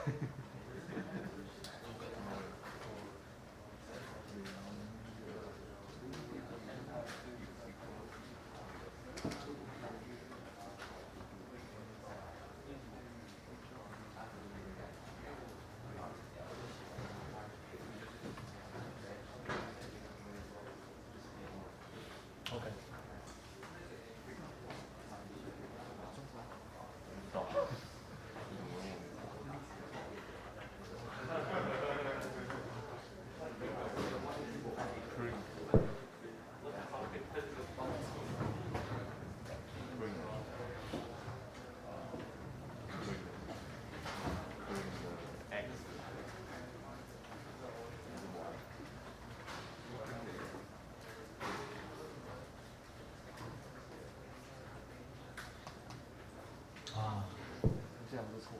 Speaker 2: OK。
Speaker 1: 这样不错。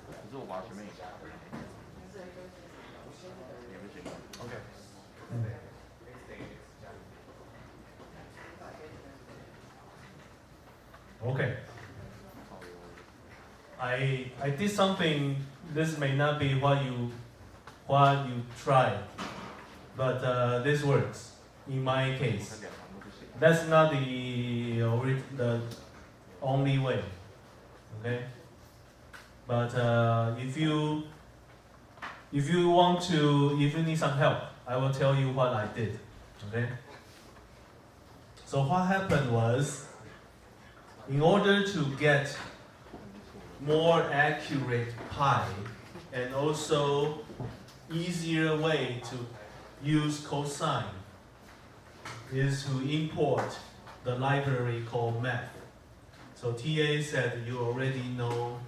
Speaker 1: 可是我把前面也不行。OK。
Speaker 2: Okay. I did something. This may not be what you try, but this works in my case. That's not the only way. Okay. But if you need some help, I will tell you what I did. Okay. So what happened was, in order to get more accurate pi and also easier way to use cosine is to import the library called math. So TA said you already know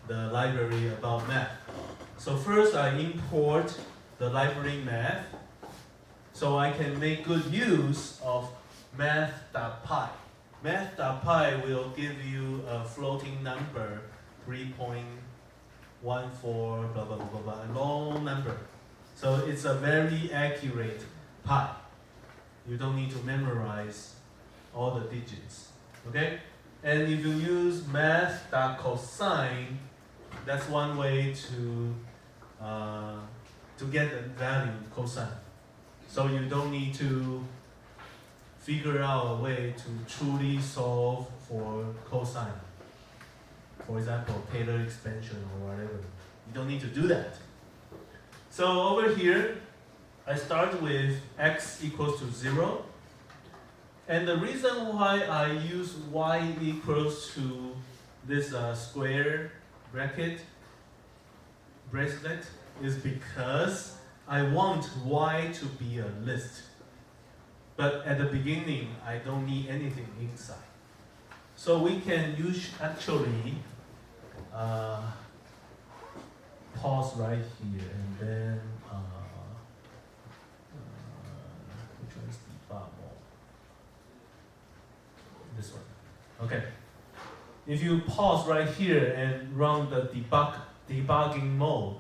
Speaker 2: the library about math. So first I import the library math so I can make good use of math.pi. Math.pi will give you a floating number, 3.14, blah, blah, blah, blah, blah, a long number. So it's a very accurate pi. You don't need to memorize all the digits, okay? And if you use math.cosine, that's one way to get the value cosine. So you don't need to figure out a way to truly solve for cosine. For example, Taylor expansion or whatever. You don't need to do that. So over here, I start with x equals to 0. And the reason why I use y equals to this square bracelet is because I want y to be a list. But at the beginning, I don't need anything inside. So we can actually pause right here and then which one is debug mode? This one. Okay. If you pause right here and run the debugging mode,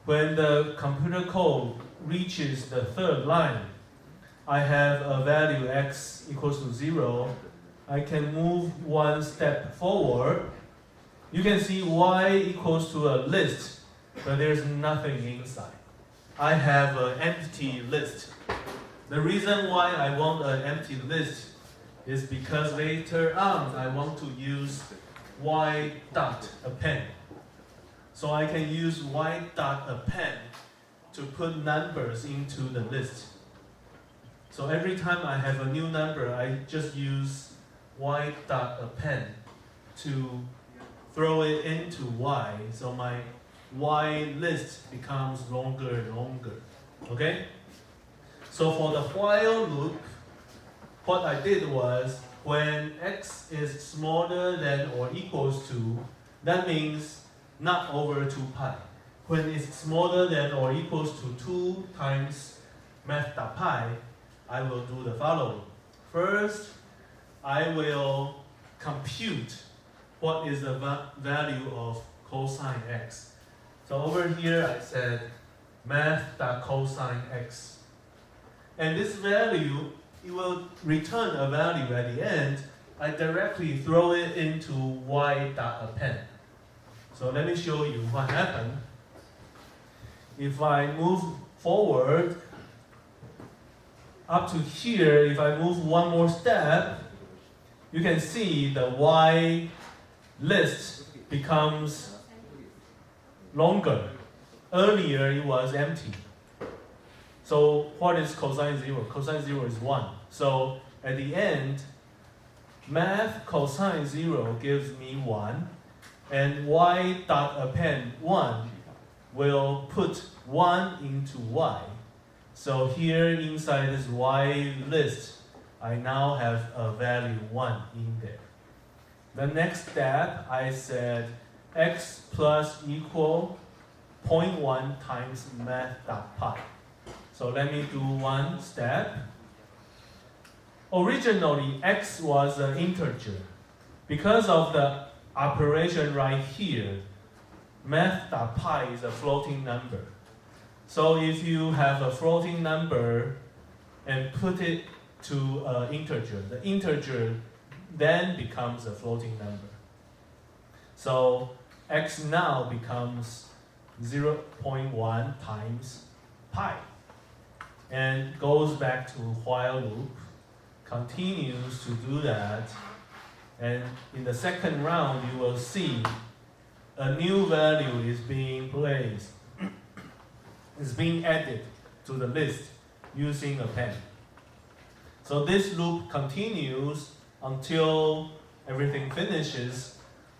Speaker 2: when the computer code reaches the third line, I have a value x equals to 0. I can move one step forward. You can see y equals to a list, but there's nothing inside. I have an empty list. The reason why I want an empty list is because later on I want to use y dot append. So I can use y dot append to put numbers into the list. So every time I have a new number, I just use y dot append to throw it into y. So my y list becomes longer and longer. Okay? So for the while loop, what I did was when x is smaller than or equals to, that means not over 2 pi. When it's smaller than or equals to 2 times math.pi, I will do the following. First, I will compute what is the value of cosine x. So over here I said math.cosine x. And this value, it will return a value at the end. I directly throw it into y.append. So let me show you what happened. If I move forward up to here, if I move one more step, you can see the y list becomes longer. Earlier it was empty. So what is cosine 0? Cosine 0 is 1. So at the end, math cosine 0 gives me 1, and y.append 1 will put 1 into y. So here inside this y list, I now have a value 1 in there. The next step, I said x plus equal 0.1 times math.pi. So let me do one step. Originally, x was an integer. Because of the operation right here, math.pi is a floating number. So if you have a floating number and put it to an integer, the integer then becomes a floating number. So x now becomes 0.1 times pi and goes back to while loop, continues to do that, and in the second round you will see a new value is being placed, is being added to the list using append. So this loop continues until everything finishes.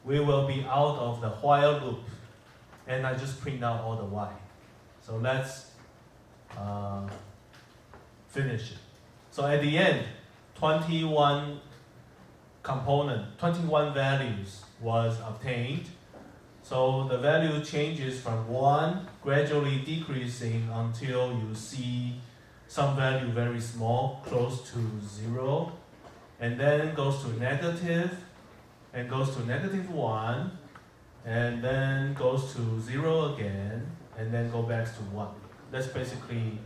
Speaker 2: We will be out of the while loop, and I just print out all the y. So let's finish it. So at the end, 21 values was obtained. So the value changes from 1, gradually decreasing until you see some value very small, close to 0, and then goes to negative, and goes to -1, and then goes to 0 again, and then go back to 1. That's basically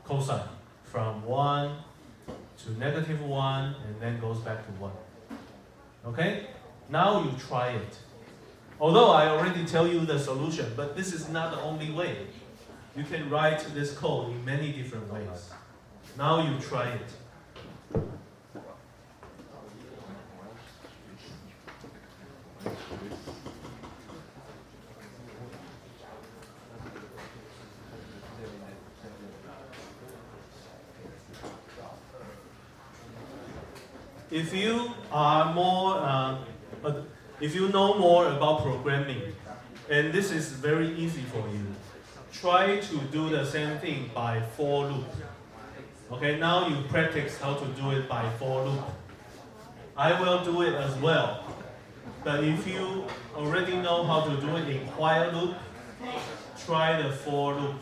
Speaker 2: cosine, from 1 to -1, and then goes back to 1. Okay? Now you try it. Although I already tell you the solution, but this is not the only way. You can write this code in many different ways. Now you try it. If you are if you know more about programming, and this is very easy for you, try to do the same thing by for loop. Okay, now you practice how to do it by for loop. I will do it as well. But if you already know how to do it in while loop, try the for loop.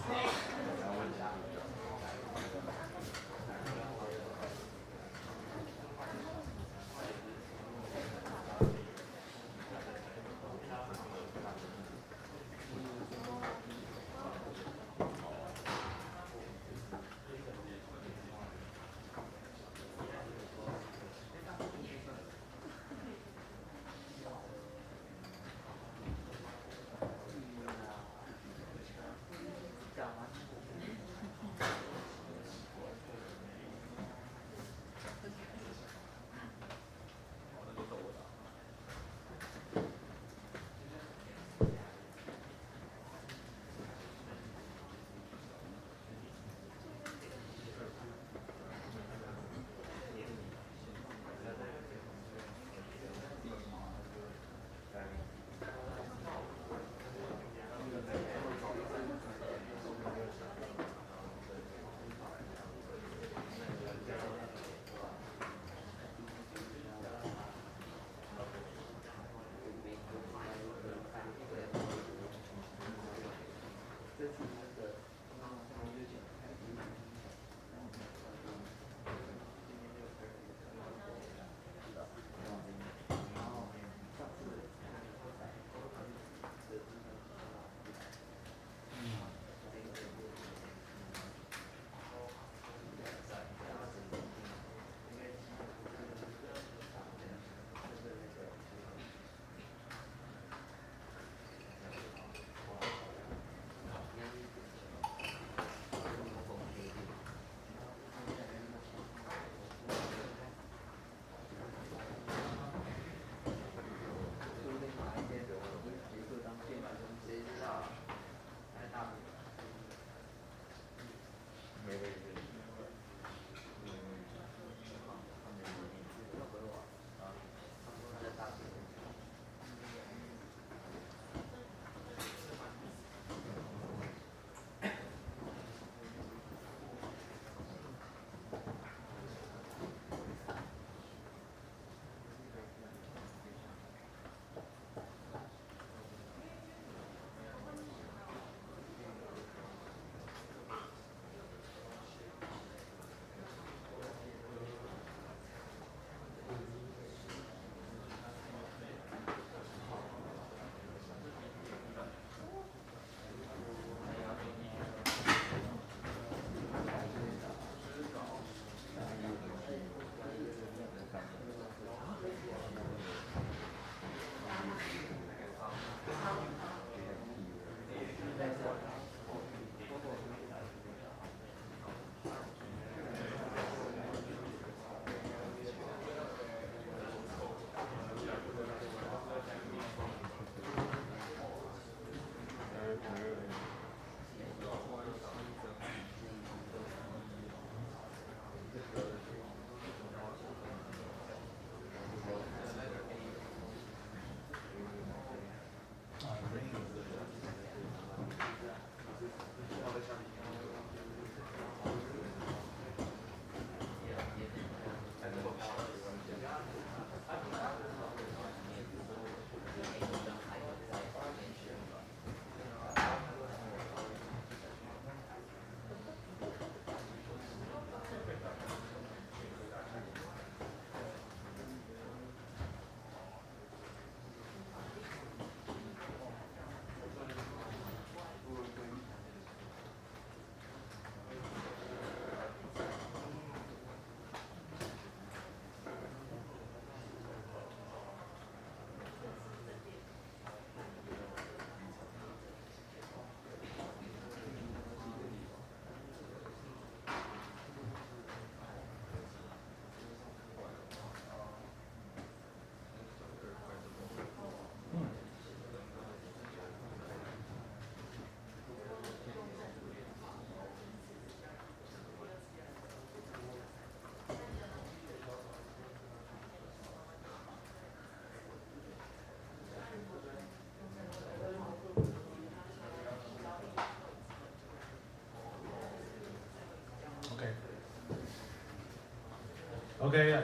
Speaker 2: Okay,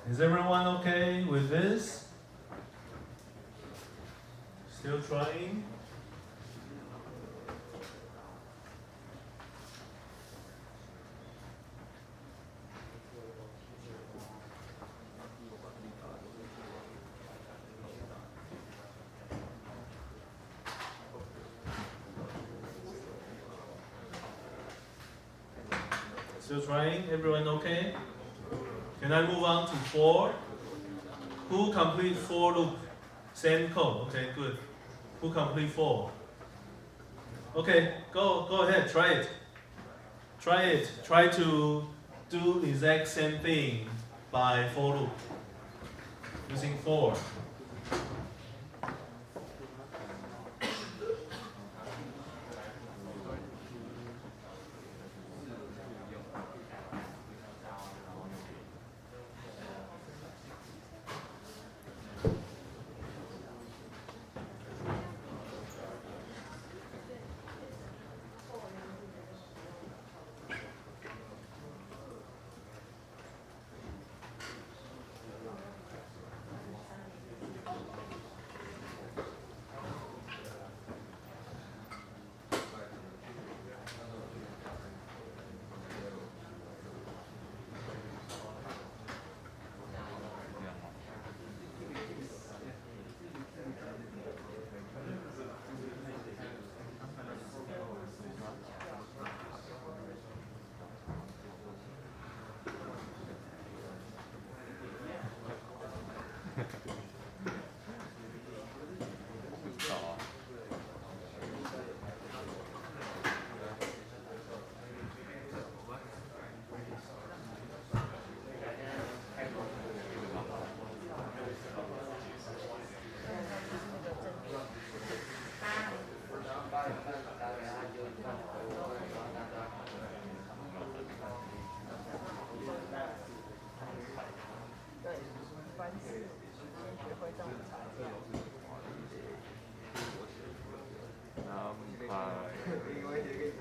Speaker 2: is everyone okay with this? Still trying? Still trying? Everyone okay? Can I move on to 4? Who complete 4 loop? Same code. Okay, good. Who complete 4? Okay, go ahead, try it. Try it. Try to do the exact same thing by 4 loop. Using 4.
Speaker 3: 老板，你跟我一起来这个。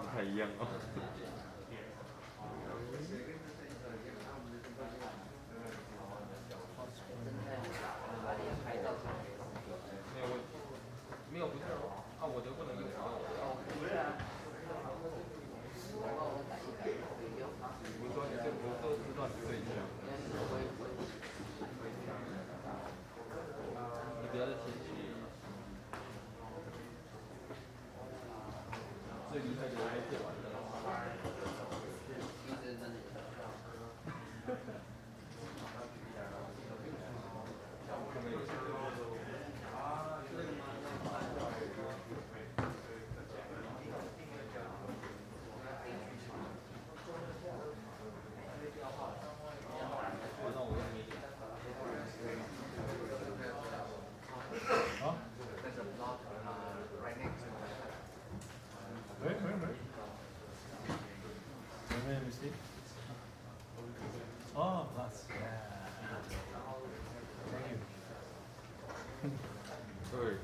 Speaker 1: 不太一样哦。
Speaker 4: 没有不是啊，我的不能用啊。不是啊。不是说你这不都知道你对一下。你不要再谦虚。最厉害的还是玩的。
Speaker 2: Oh, plus, yeah. Thank you.
Speaker 1: 对。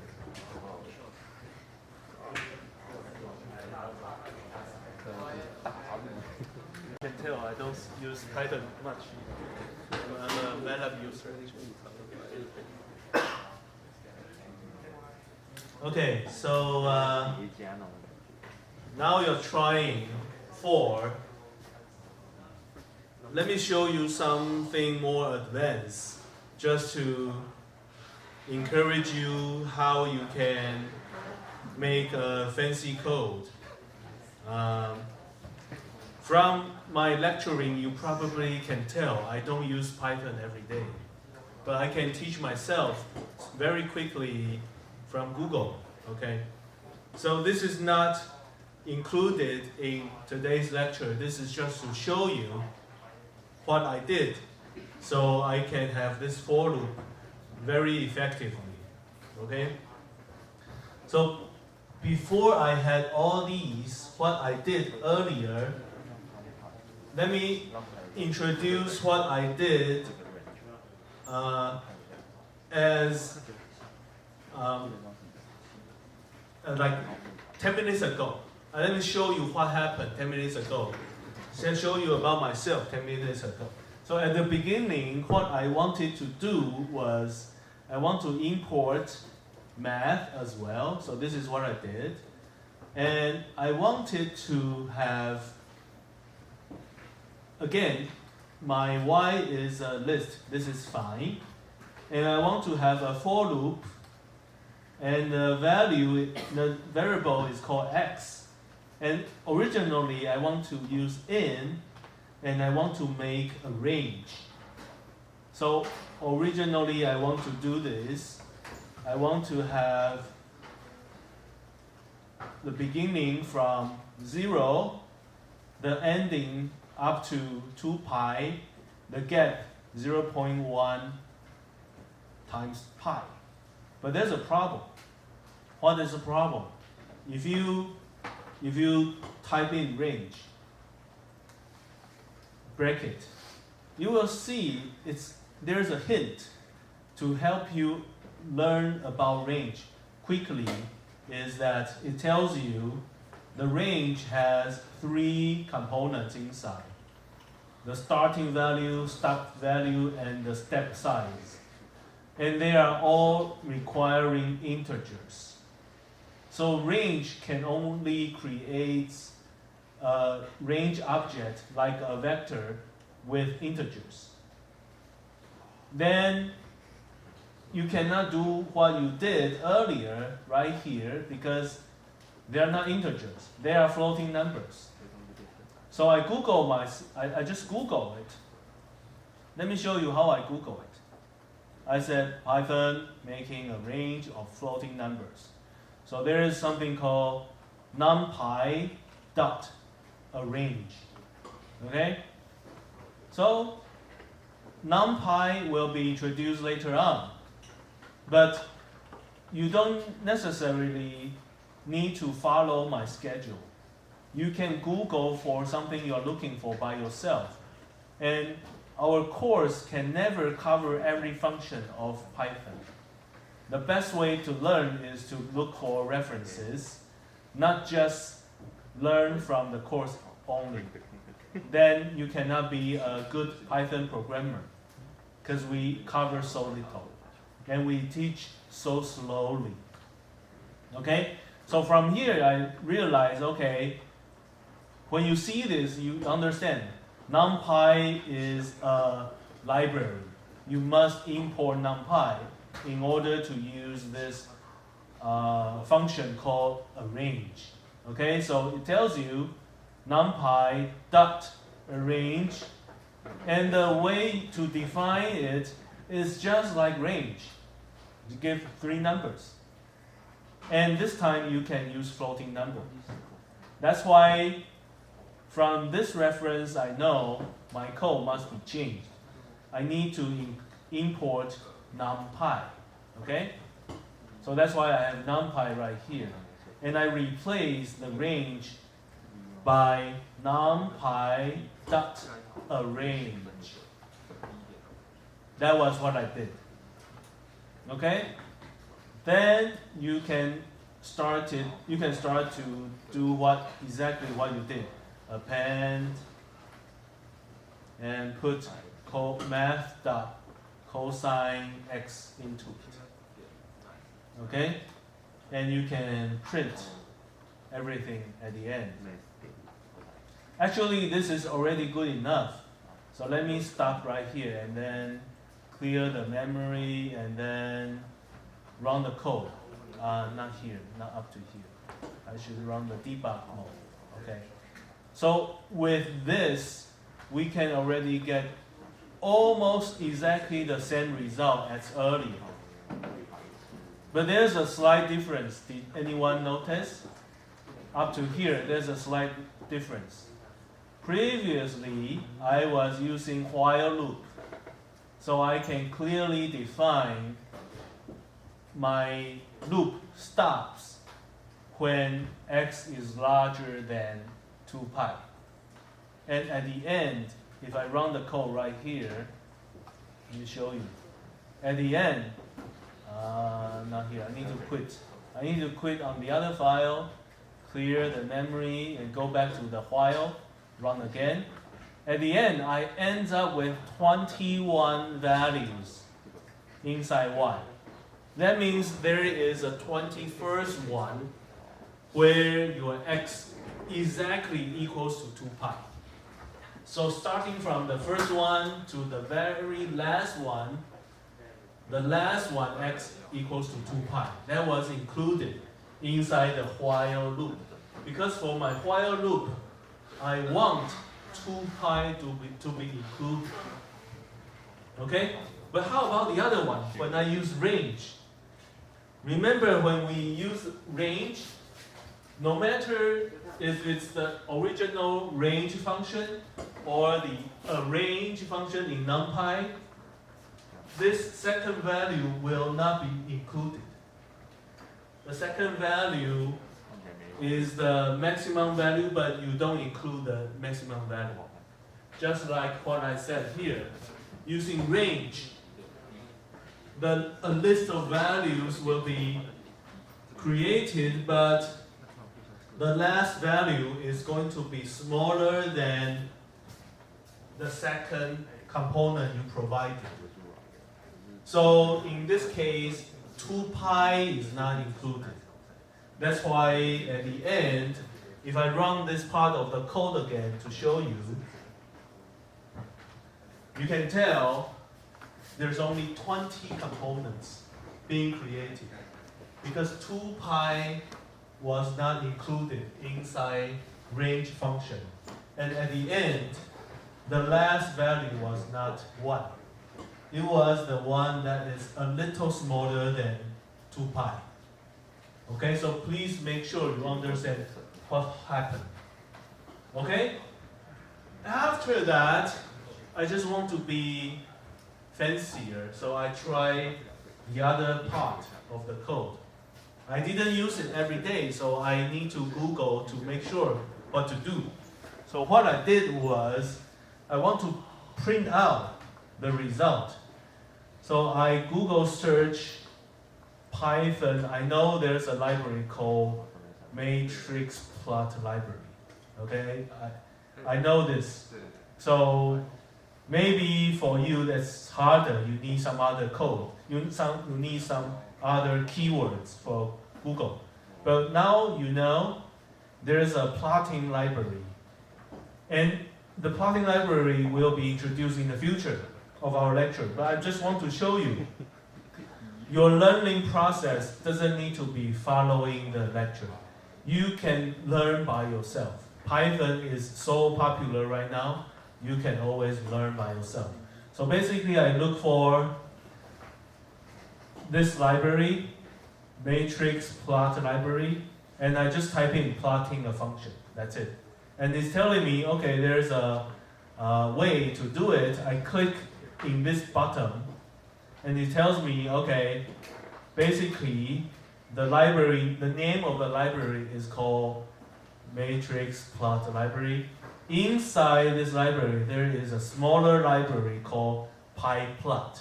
Speaker 2: You can tell I don't use Python much. I'm a MATLAB user. Okay, so now you're trying for. Let me show you something more advanced, just to encourage you how you can make a fancy code. From my lecturing, you probably can tell I don't use Python every day, but I can teach myself very quickly from Google. Okay, so this is not included in today's lecture. This is just to show you what I did, so I can have this for loop very effectively. Okay, so before I had all these, what I did earlier, let me introduce what I did as like 10 minutes ago. Let me show you what happened 10 minutes ago. I'll show you about myself 10 minutes ago. So at the beginning, what I wanted to do was I want to import math as well. So this is what I did. And I wanted to have, again, my y is a list. This is fine. And I want to have a for loop. And the value, the variable is called x. And originally, I want to use in, and I want to make a range. So originally, I want to do this. I want to have the beginning from 0, the ending up to 2 pi, the gap 0.1 times pi. But there's a problem. What is the problem? If you type in range, bracket, you will see there's a hint to help you learn about range quickly, is that it tells you the range has 3 components inside: the starting value, stop value, and the step size. And they are all requiring integers. So range can only create a range object like a vector with integers. Then you cannot do what you did earlier right here because they are not integers. They are floating numbers. So I just Google it. Let me show you how I Google it. I said Python making a range of floating numbers. So there is something called numpy dot arrange. Okay? So numpy will be introduced later on. But you don't necessarily need to follow my schedule. You can Google for something you're looking for by yourself. And our course can never cover every function of Python. The best way to learn is to look for references, not just learn from the course only. Then you cannot be a good Python programmer because we cover so little and we teach so slowly. Okay? So from here I realize, okay, when you see this, you understand NumPy is a library. You must import NumPy in order to use this function called arrange. Okay, so it tells you NumPy dot arrange, and the way to define it is just like range. You give 3 numbers, and this time you can use floating numbers. That's why from this reference I know my code must be changed. I need to import NumPy. Okay? So that's why I have NumPy right here. And I replace the range by NumPy dot arrange. That was what I did. Okay? then you can start to do exactly what you did. Append and put math dot cosine x into it. Okay? And you can print everything at the end. Actually, this is already good enough. So let me stop right here and then clear the memory and then run the code. Not here, not up to here. I should run the debug mode. Okay. So with this, we can already get almost exactly the same result as earlier. But there's a slight difference. Did anyone notice? Up to here, there's a slight difference. Previously, I was using while loop. So I can clearly define my loop stops when x is larger than 2 pi. And at the end, if I run the code right here, let me show you. At the end, not here, I need to quit. I need to quit on the other file, clear the memory, and go back to the while, run again. At the end, I end up with 21 values inside y. That means there is a 21st one where your x exactly equals to 2 pi. So starting from the first one to the very last one, the last one, x equals to 2 pi. That was included inside the while loop. Because for my while loop, I want 2 pi to be included. Okay? But how about the other one, when I use range? Remember when we use range, no matter if it's the original range function or the range function in NumPy, this second value will not be included. The second value is the maximum value, but you don't include the maximum value. Just like what I said here, using range, a list of values will be created, but the last value is going to be smaller than the second component you provided. So in this case, 2 pi is not included. That's why at the end, if I run this part of the code again to show you, you can tell there's only 20 components being created because 2 pi was not included inside range function. And at the end, the last value was not 1. It was the one that is a little smaller than 2 pi. Okay, so please make sure you understand what happened. Okay? After that, I just want to be fancier, so I try the other part of the code. I didn't use it every day, so I need to Google to make sure what to do. So what I did was, I want to print out the result. So I Google search Python. I know there's a library called matrix plot library. Okay, I know this. So maybe for you that's harder. You need some other code. You need some other keywords for Google. But now you know there's a plotting library, and the plotting library will be introduced in the future of our lecture. But I just want to show you, your learning process doesn't need to be following the lecture. You can learn by yourself. Python is so popular right now, you can always learn by yourself. So basically, I look for this library, matrix plot library, and I just type in plotting a function. That's it. And it's telling me, okay, there's a way to do it. I click in this button, and it tells me, okay, basically, the name of the library is called matrix plot library. Inside this library, there is a smaller library called pyplot.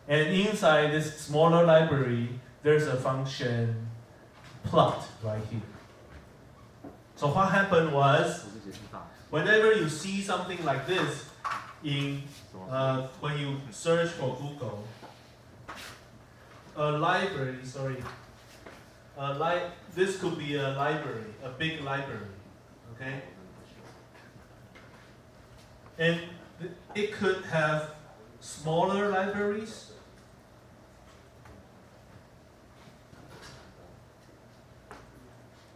Speaker 2: And inside this smaller library, there's a function plot right here. So what happened was,
Speaker 1: 不是解释大，
Speaker 2: whenever you see something like this in
Speaker 1: 什么？
Speaker 2: when you search for Google, a library, this could be a library, a big library, okay? And it could have smaller libraries.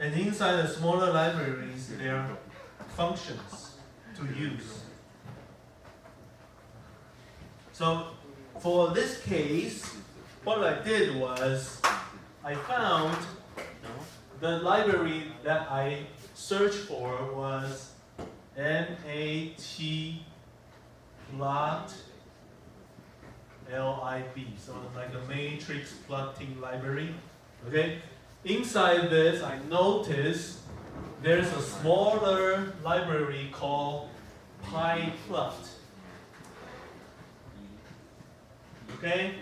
Speaker 2: And inside the smaller libraries, there are functions to use. So for this case, what I did was I found the library that I searched for was MATplotlib, so it's like a matrix plotting library. Okay. Inside this, I noticed there's a smaller library called pyplot. Okay?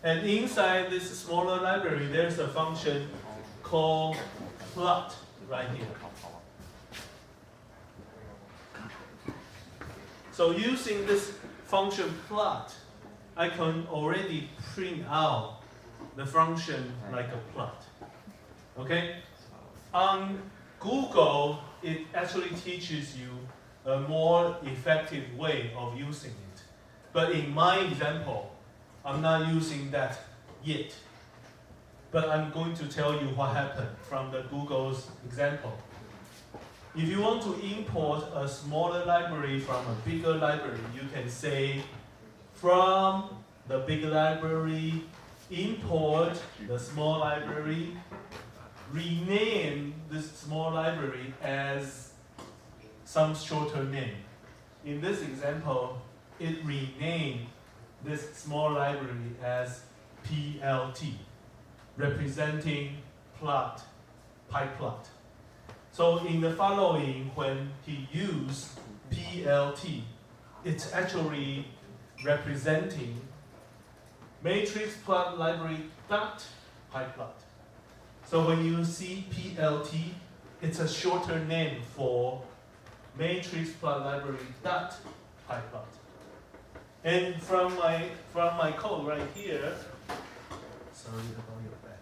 Speaker 2: And inside this smaller library, there's a function called plot right here. So using this function plot, I can already print out the function like a plot. Okay? On Google, it actually teaches you a more effective way of using it. But in my example, I'm not using that yet. But I'm going to tell you what happened from the Google's example. If you want to import a smaller library from a bigger library, you can say from the big library, import the small library, rename this small library as some shorter name. In this example, it renamed this small library as PLT, representing plot, pyplot. So in the following, when he used PLT, it's actually representing matrix plot library dot pyplot. So when you see PLT, it's a shorter name for matrix plot library dot pyplot. And from my code right here, sorry about your back.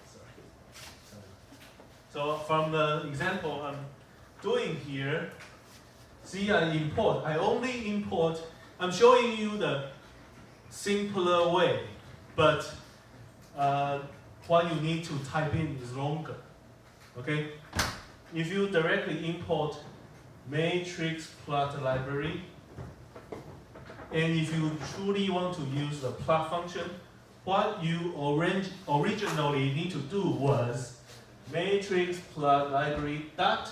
Speaker 2: Sorry. So from the example I'm doing here, see I only import, I'm showing you the simpler way, but what you need to type in is longer. Okay? If you directly import matrix plot library, and if you truly want to use the plot function, what you originally need to do was matrix plot library dot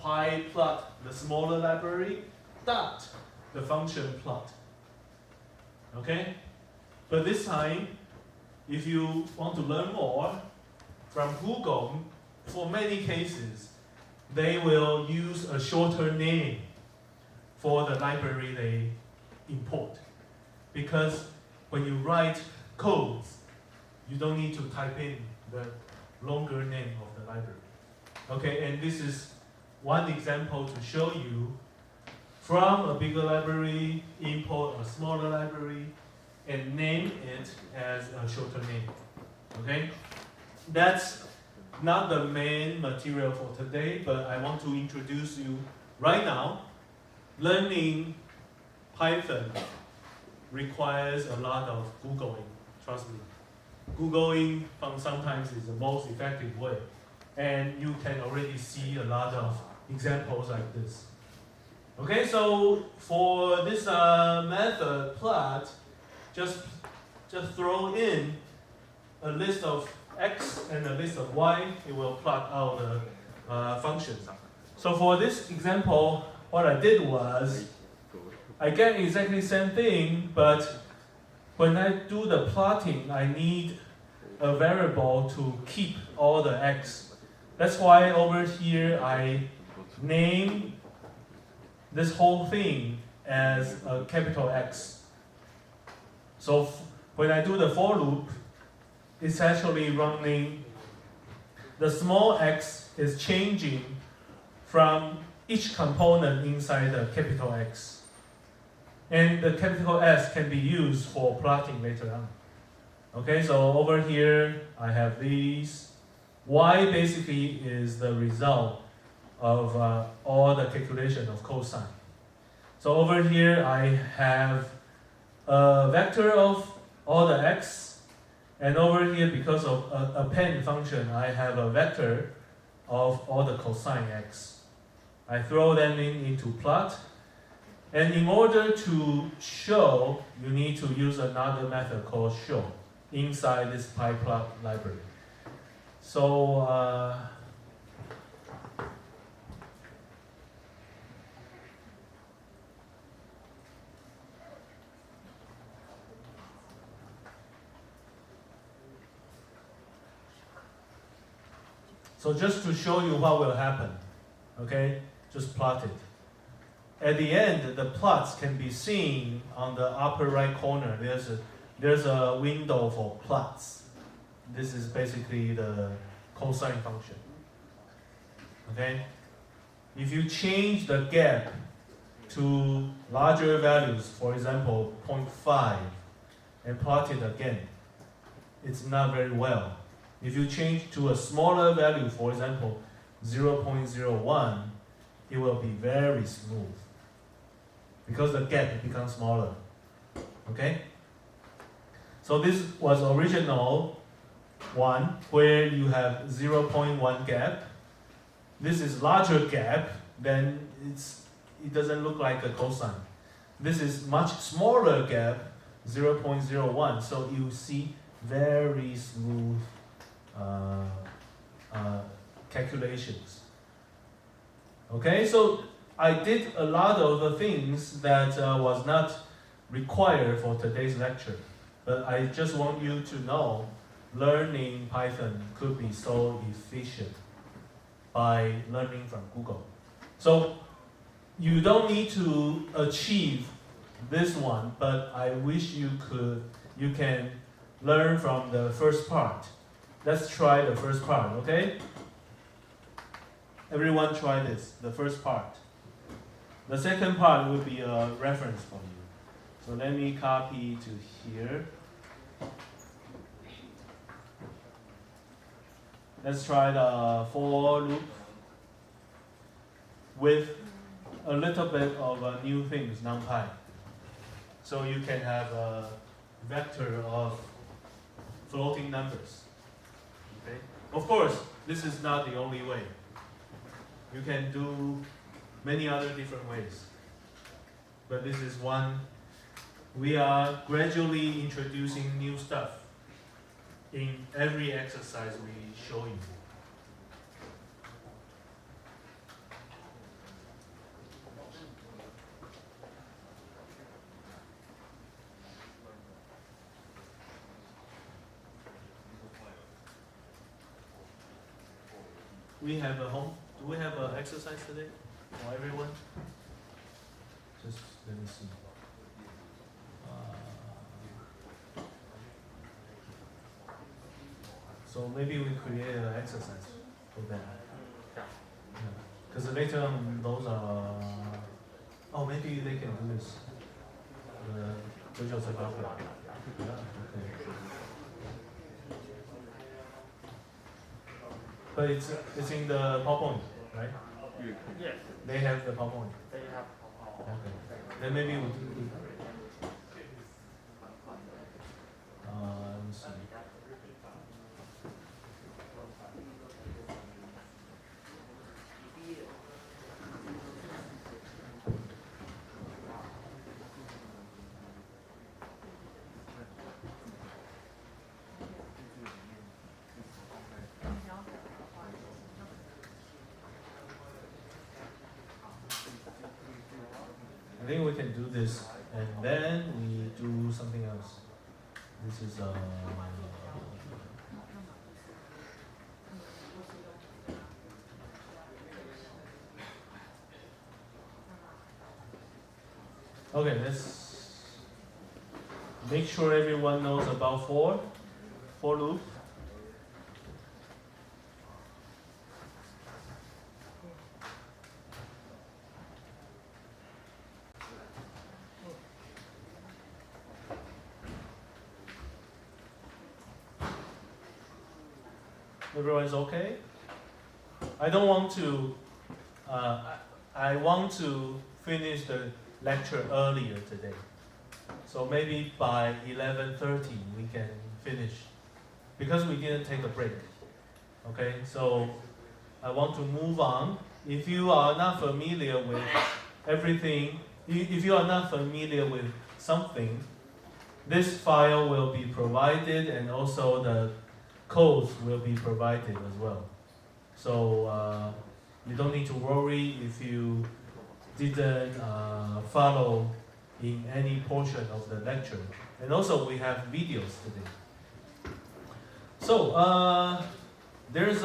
Speaker 2: pyplot, the smaller library, dot the function plot. Okay? But this time, if you want to learn more from Google, for many cases, they will use a shorter name for the library they import. Because when you write codes, you don't need to type in the longer name of the library. Okay, and this is one example to show you from a bigger library, import a smaller library, and name it as a shorter name. Okay? That's not the main material for today, but I want to introduce you right now. Learning Python requires a lot of Googling, trust me. Googling sometimes is the most effective way. And you can already see a lot of examples like this. Okay, so for this method plot, just throw in a list of x and a list of y. It will plot out the functions. So for this example, what I did was I get exactly the same thing, but when I do the plotting, I need a variable to keep all the x. That's why over here I name this whole thing as a capital X. So when I do the for loop, it's actually running, the small x is changing from each component inside the capital X. And the capital S can be used for plotting later on. Okay, so over here I have these. Y basically is the result of all the calculation of cosine. So over here I have a vector of all the x, and over here because of a append function I have a vector of all the cosine x. I throw them into plot, and in order to show, you need to use another method called show inside this pyplot library. So so just to show you what will happen, okay, just plot it. At the end, the plots can be seen on the upper right corner. There's a window for plots. This is basically the cosine function. Okay? If you change the gap to larger values, for example, 0.5, and plot it again, it's not very well. If you change to a smaller value, for example, 0.01, it will be very smooth because the gap becomes smaller. Okay? So this was original one where you have 0.1 gap. This is larger gap, then it doesn't look like a cosine. This is much smaller gap, 0.01, so you see very smooth calculations. Okay, so I did a lot of the things that was not required for today's lecture, but I just want you to know learning Python could be so efficient by learning from Google. So you don't need to achieve this one, but I wish you can learn from the first part. Let's try the first part, okay? Everyone try this, the first part. The second part will be a reference for you. So let me copy to here. Let's try the for loop with a little bit of new things, NumPy. So you can have a vector of floating numbers. Okay? Of course, this is not the only way. You can do many other different ways. But this is one. We are gradually introducing new stuff in every exercise we show you. We have a home. Do we have an exercise today for everyone? Just let me see. So maybe we create an exercise for them. Because later on, those are. Oh, maybe they can do this. Okay. But it's in the PowerPoint, right?
Speaker 1: Yes,
Speaker 2: They have the PowerPoint.
Speaker 1: they have.
Speaker 2: Okay. Then maybe we do. Let me see. I think we can do this, and then we do something else. This is okay. make sure everyone knows about for loop. Everyone's okay? I don't want to, I want to finish the lecture earlier today. So maybe by 11:30 we can finish, because we didn't take a break. Okay, so I want to move on. If you are not familiar with everything, if you are not familiar with something, this file will be provided, and also the codes will be provided as well. So you don't need to worry if you didn't follow in any portion of the lecture. And also we have videos today. So there's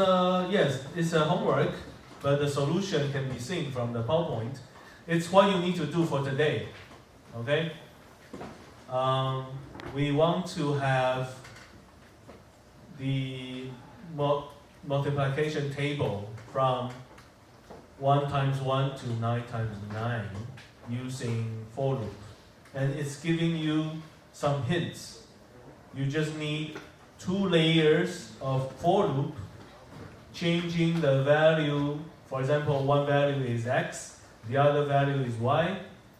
Speaker 2: yes, it's a homework, but the solution can be seen from the PowerPoint. It's what you need to do for today. Okay? We want to have the multiplication table from 1 times 1 to 9 times 9 using for loop. And it's giving you some hints. You just need 2 layers of for loop, changing the value. For example, one value is x, the other value is y,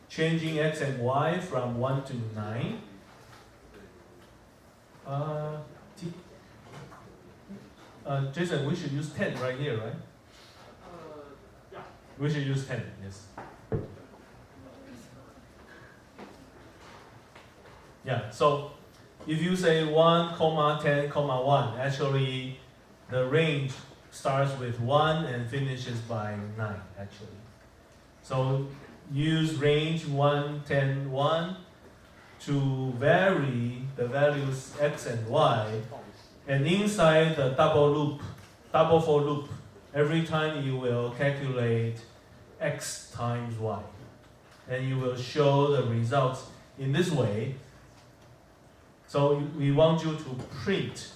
Speaker 2: changing x and y from 1 to 9. Jason, we should use 10 right here, right?
Speaker 1: Yeah.
Speaker 2: We should use 10, yes. Yeah, so if you say 1, 10, 1, actually the range starts with 1 and finishes by 9, actually. So use range 1, 10, 1 to vary the values x and y. And inside the double for loop, every time you will calculate x times y. And you will show the results in this way. So we want you to print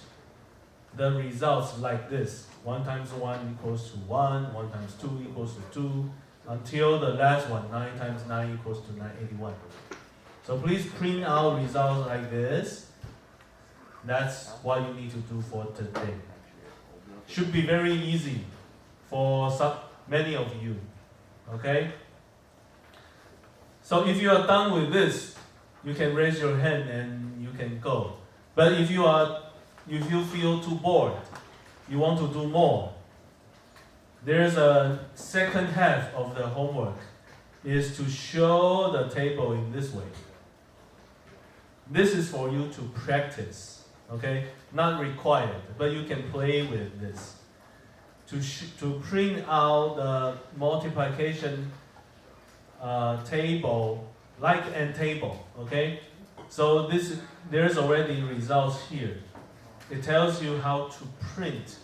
Speaker 2: the results like this. 1 times 1 equals to 1, 1 times 2 equals to 2, until the last one, 9 times 9 equals to 981. So please print out results like this. That's what you need to do for today. Should be very easy for many of you. Okay? So if you are done with this, you can raise your hand and you can go. But if you feel too bored, you want to do more, there's a second half of the homework, is to show the table in this way. This is for you to practice. Okay, not required, but you can play with this. To print out the multiplication table, like an table. Okay, so there's already results here. It tells you how to print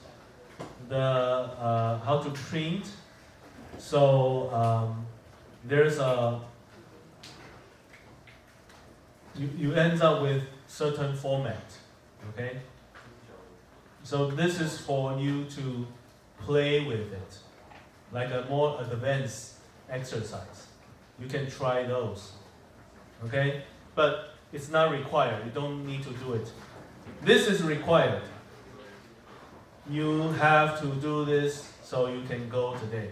Speaker 2: So there's a you end up with certain format. Okay? So this is for you to play with it, like a more advanced exercise. You can try those. Okay? But it's not required. You don't need to do it. This is required. You have to do this so you can go today.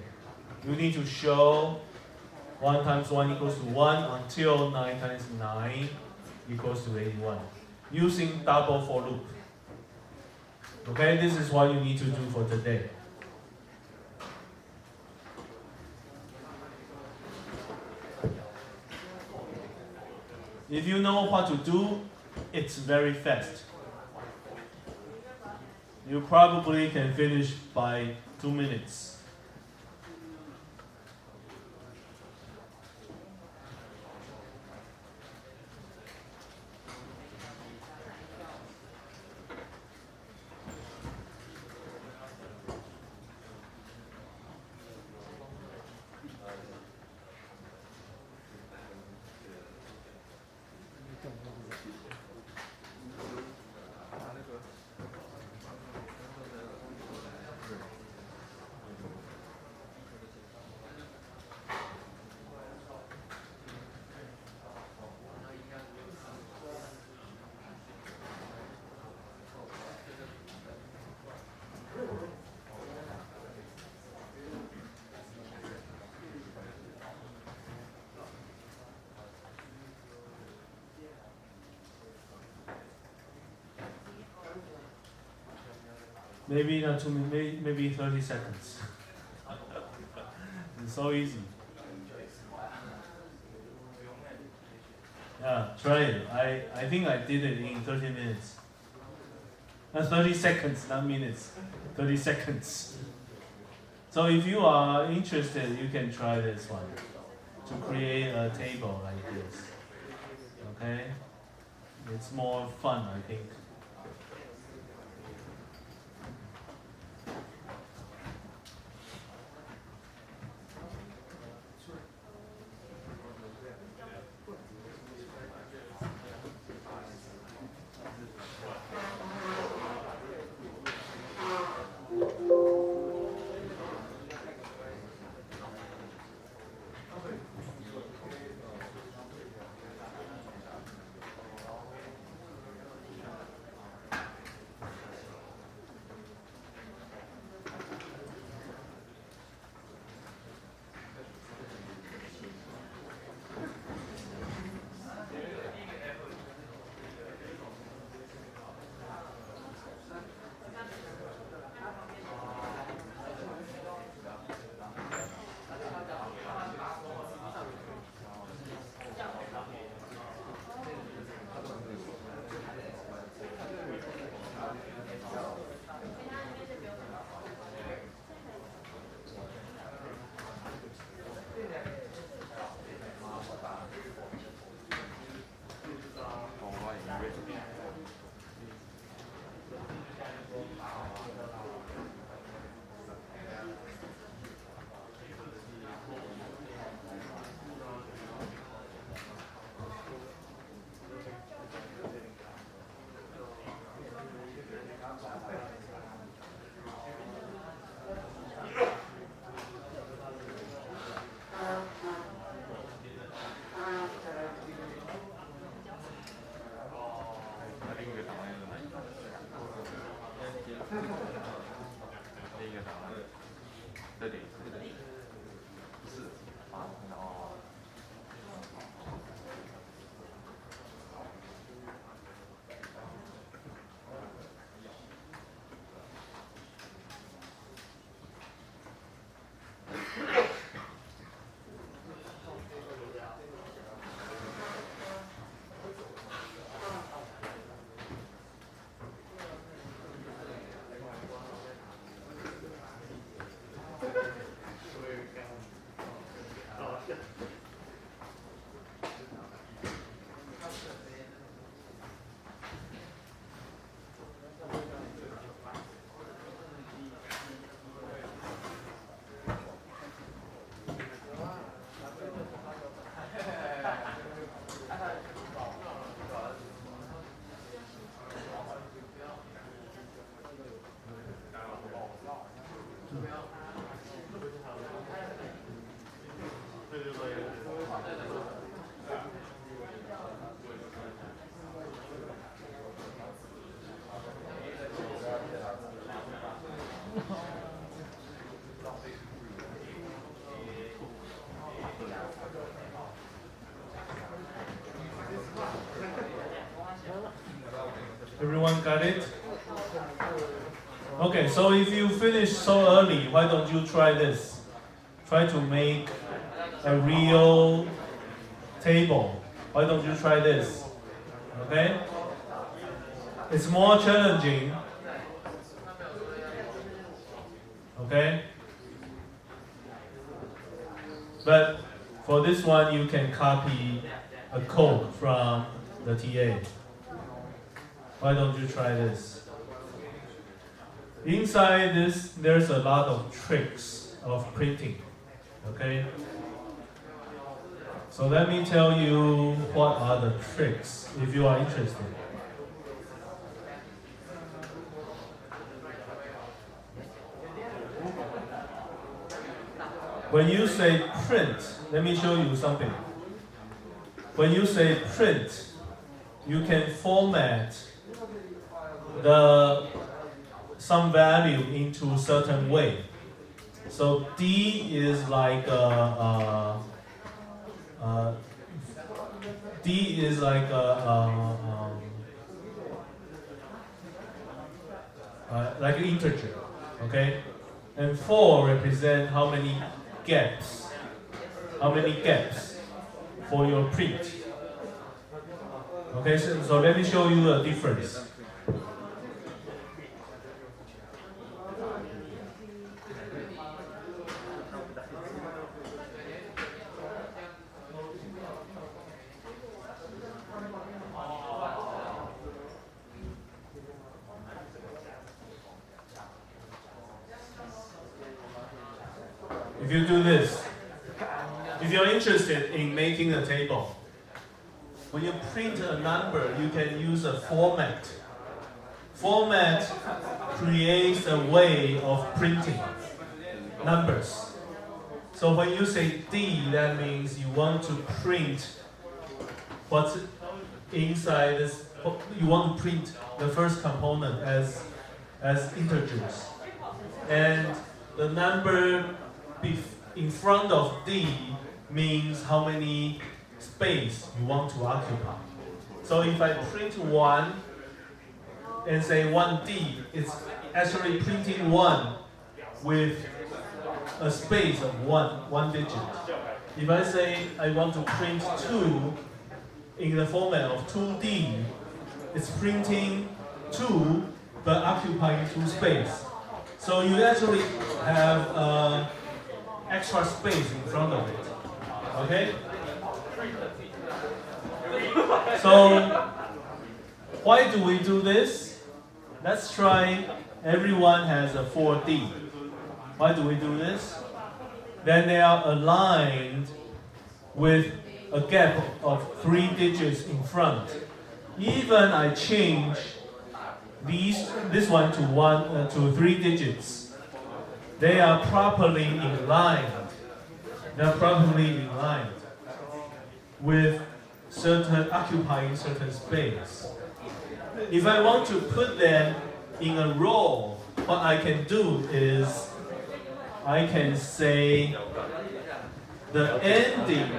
Speaker 2: You need to show 1 times 1 equals to 1 until 9 times 9 equals to 81. Using double for loop. Okay, this is what you need to do for today. If you know what to do, it's very fast. You probably can finish by 2 minutes. Maybe not 2 minutes, maybe 30 seconds. It's so easy. Yeah, try it. I think I did it in 30 minutes. 30 seconds, not minutes. 30 seconds. So if you are interested, you can try this one to create a table like this. Okay? It's more fun, I think. Everyone got it? Okay, so if you finish so early, why don't you try this? Try to make a real table. Why don't you try this? Okay? It's more challenging. Okay? But for this one, you can copy a code from the TA. Why don't you try this? Inside this, there's a lot of tricks of printing. Okay? So let me tell you what are the tricks if you are interested. When you say print, let me show you something. When you say print, you can format some value into a certain way. So D is like like an integer, okay? And 4 represent how many gaps for your print. Okay, so let me show you a difference. If you do this, if you're interested in making a table, when you print a number, you can use a format. Format creates a way of printing numbers. So when you say D, that means you want to print what's inside this. You want to print the first component as integers. And the number in front of D means how many space you want to occupy. So if I print 1 and say 1D, it's actually printing 1 with a space of one digit. If I say I want to print 2 in the format of 2D, it's printing 2 but occupying 2 space. So you actually have extra space in front of it. Okay? So why do we do this? Let's try. Everyone has a 4D. Why do we do this? Then they are aligned with a gap of 3 digits in front. Even I change this one to 3 digits, they are properly in line. They are properly in line with occupying certain space. If I want to put them in a row, what I can do is I can say the ending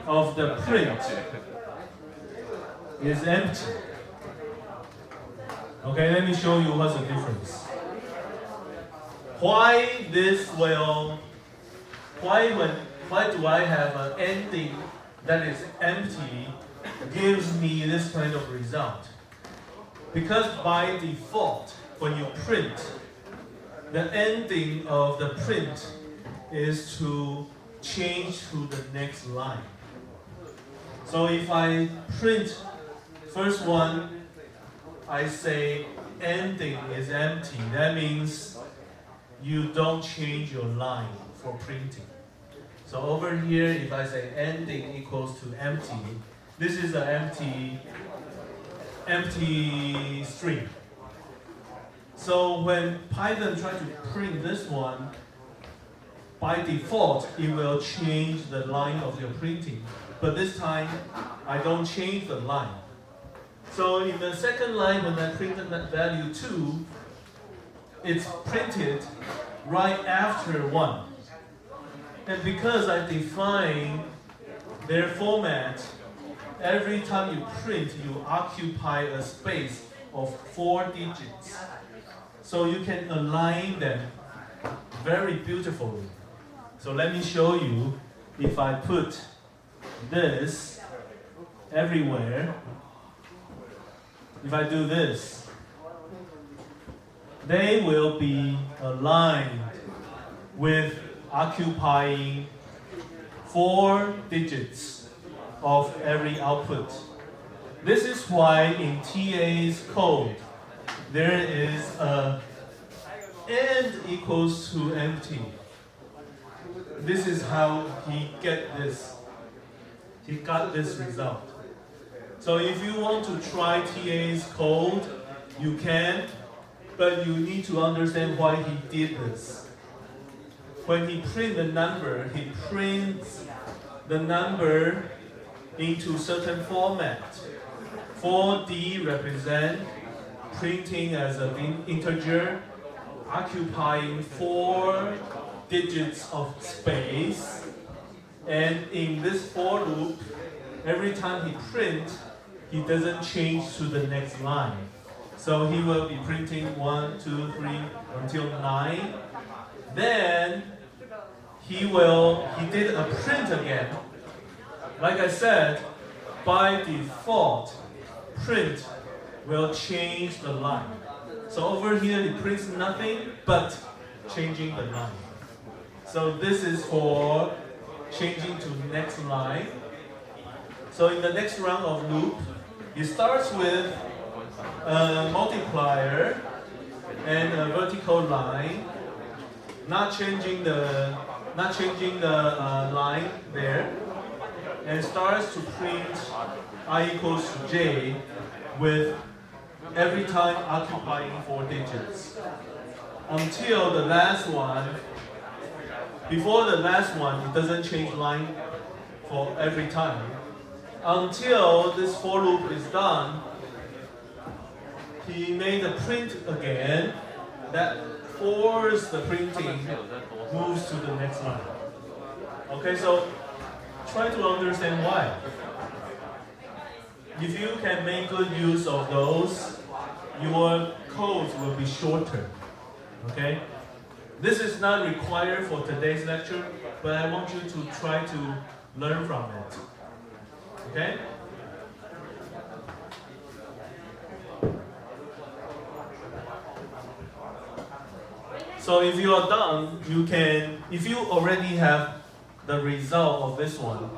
Speaker 2: of the print is empty. Okay, let me show you what's the difference. Why do I have an ending that is empty gives me this kind of result? Because by default, when you print, the ending of the print is to change to the next line. So if I print first one, I say ending is empty. That means you don't change your line for printing. So over here, if I say ending equals to empty, this is an empty string. So when Python tries to print this one, by default, it will change the line of your printing. But this time, I don't change the line. So in the second line, when I printed that value 2, it's printed right after 1. And because I define their format, every time you print, you occupy a space of 4 digits. So you can align them very beautifully. So let me show you. If I put this everywhere, if I do this, they will be aligned with occupying 4 digits of every output. This is why in TA's code, there is a end equals to empty. This is how he got this result. So if you want to try TA's code, you can, but you need to understand why he did this. When he prints the number, he prints the number into certain format. 4D represent printing as an integer, occupying 4 digits of space. And in this for loop, every time he prints, he doesn't change to the next line. So he will be printing 1, 2, 3 until 9. Then he did a print again. Like I said, by default, print will change the line. So over here it prints nothing but changing the line. So this is for changing to next line. So in the next round of loop, it starts with a multiplier and a vertical line, not changing the line there, and starts to print I equals to j with every time occupying 4 digits until the last one. Before the last one, it doesn't change line for every time. Until this for loop is done, he made a print again that forces the printing moves to the next line. Okay, so try to understand why. If you can make good use of those, your codes will be shorter. Okay? This is not required for today's lecture, but I want you to try to learn from it. Okay? So if you are done, you can, if you already have the result of this one,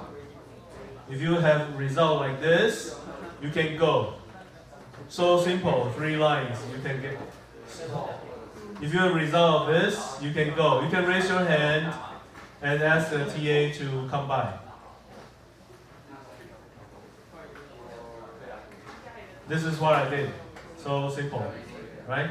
Speaker 2: if you have result like this, you can go. So simple, 3 lines, you can get. If you have result of this, you can go. You can raise your hand and ask the TA to come by. This is what I did. So simple, right?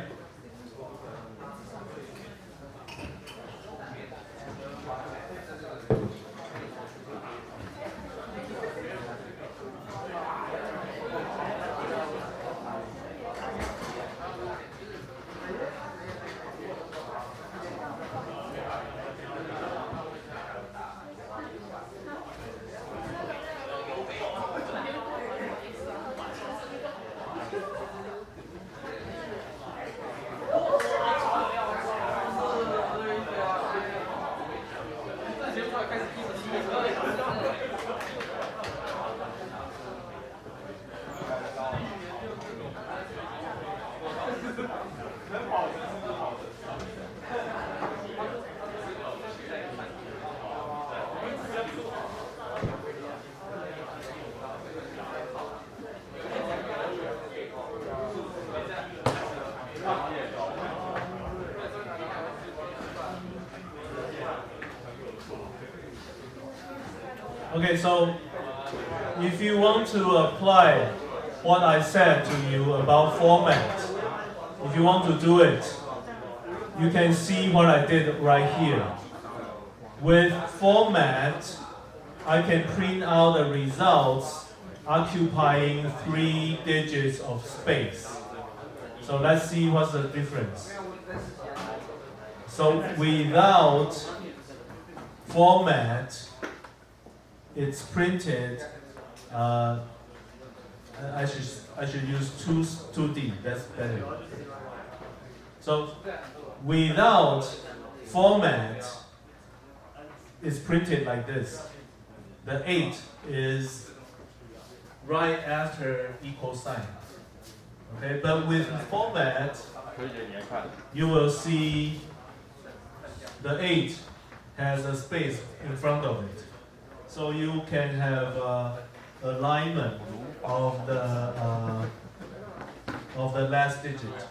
Speaker 2: Okay, so if you want to apply what I said to you about format, if you want to do it, you can see what I did right here. With format, I can print out the results occupying 3 digits of space. So let's see what's the difference. So without format, it's printed. I should use 2D. That's better. So without format, it's printed like this. The 8 is right after equal sign. Okay, but with format, you will see the 8 has a space in front of it. So you can have alignment of the last digit.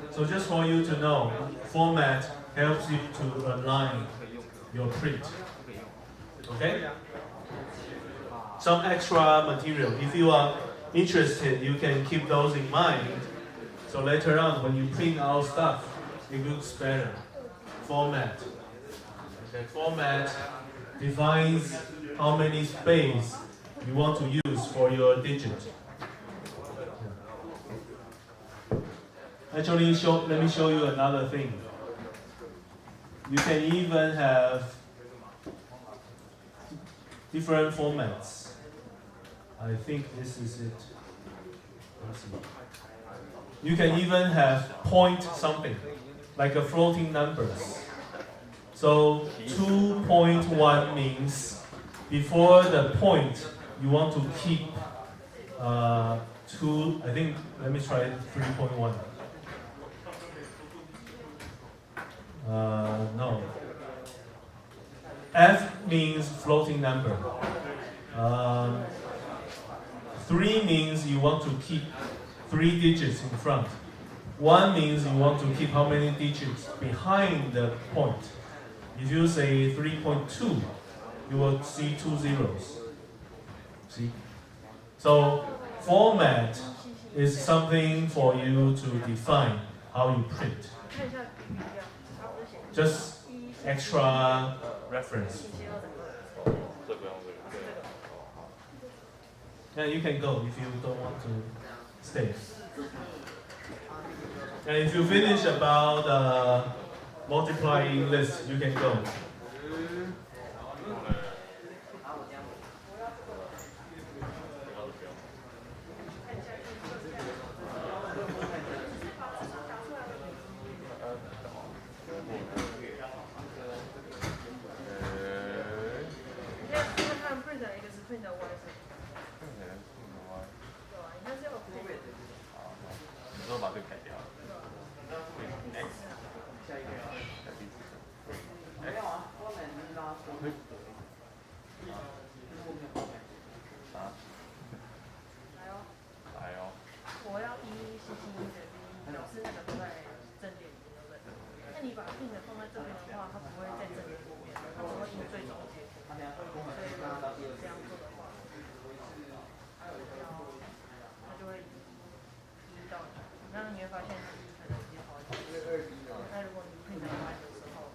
Speaker 2: So just for you to know, format helps you to align your print. Okay? Some extra material. If you are interested, you can keep those in mind. So later on, when you print out stuff, it looks better. Format. Okay, format defines how many space you want to use for your digit. Actually, let me show you another thing. You can even have different formats. I think this is it. Let's see. You can even have point something, like a floating numbers. So 2.1 means before the point you want to keep 2. I think let me try 3.1. No. F means floating number. 3 means you want to keep 3 digits in front. 1 means you want to keep how many digits behind the point. If you say 3.2, you will see 2 zeros. See? So format is something for you to define how you print.
Speaker 3: 看一下语料，然后我就写
Speaker 2: Just
Speaker 3: 一
Speaker 2: extra reference.
Speaker 3: 1切2整个。
Speaker 1: 这不用这个。
Speaker 2: And you can go if you don't want to stay. And if you finish about multiplying list, you can go.
Speaker 3: 你看看 print x print y 是。对啊，你看是要 print。
Speaker 1: 你说把这个改掉。
Speaker 4: 没有啊，后面你拉出。
Speaker 3: 来哦。
Speaker 1: 来哦。
Speaker 3: 我要1 星星1的表示那个都在正列里面，对不对？那你把 print 放在这边的话，它不会在正列里面，它只会印最中间。所以这样做的话，它就会移到你，那你会发现1可能直接跑进去。那如果你 print y 的时候，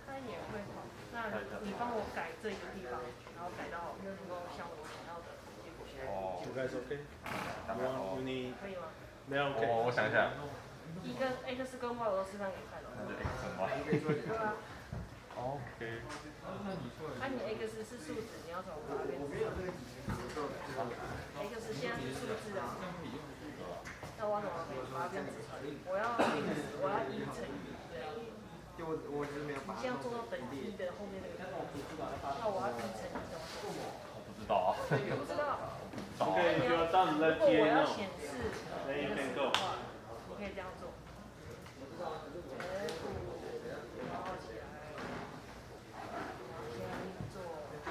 Speaker 3: 它也会跑。那你帮我改这个地方，然后改到能够像我想要的结果。
Speaker 1: 哦。
Speaker 2: You guys okay? You need
Speaker 3: 可以吗？
Speaker 2: 没有 OK.
Speaker 1: 我想一下。
Speaker 3: 1跟 x 跟 y 我都示范给你看了。
Speaker 1: 那就 x 跟 y。
Speaker 3: 对啊。
Speaker 1: OK。
Speaker 3: 那你 x 是数字，你要怎么把它变成？x 现在是数字啊。那我要怎么把它变成？我要1乘以1这样。
Speaker 4: 我就是没有把。
Speaker 3: 你现在做到等于1的后面那个。那我要1乘以1怎么做？
Speaker 1: 不知道啊。
Speaker 3: 不知道。
Speaker 2: Okay, if you're done,
Speaker 3: 如
Speaker 2: let
Speaker 3: 果我
Speaker 2: TA
Speaker 3: 要
Speaker 2: know.
Speaker 3: 显示
Speaker 2: Then you can
Speaker 3: x
Speaker 2: go.
Speaker 3: 的话，你可以这样做。然后起来。 先做 x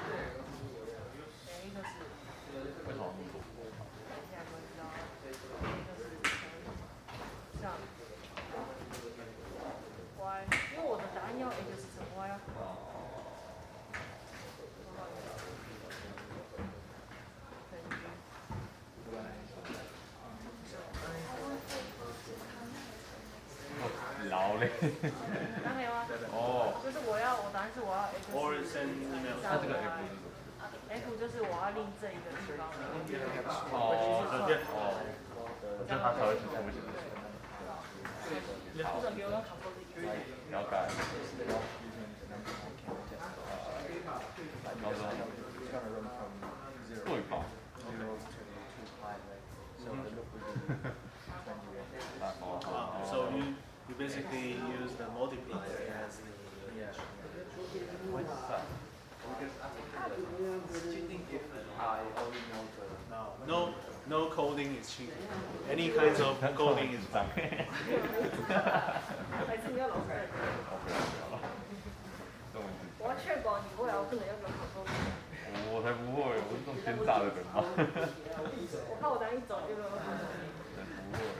Speaker 1: 为什么这么多？
Speaker 3: 等一下就会知道 x 乘上 y， 因为我的答案要 x 乘 y 啊。
Speaker 1: 老嘞。
Speaker 3: 那可以吗？
Speaker 1: 哦。
Speaker 3: 就是我答案是我要 x
Speaker 2: Or send email.
Speaker 1: 那这个 F 是什么？
Speaker 3: F 就是我要令这一个地方。
Speaker 1: 哦，这边哦，我觉得它才会是出现。
Speaker 3: 或者比如说 Ctrl
Speaker 1: 了解。对吧？So
Speaker 2: you basically use the multiplier as the No coding is cheating. Any kinds of coding is fine.
Speaker 3: 还是你要老师在我要确保你会啊，我不能要个 Ctrl
Speaker 1: 我才不会，我是这种奸诈的人吗？
Speaker 3: 我怕我答案一走就没有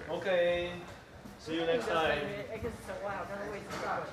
Speaker 2: Okay. See you next time.
Speaker 3: X 乘 Y 好像是位置大了。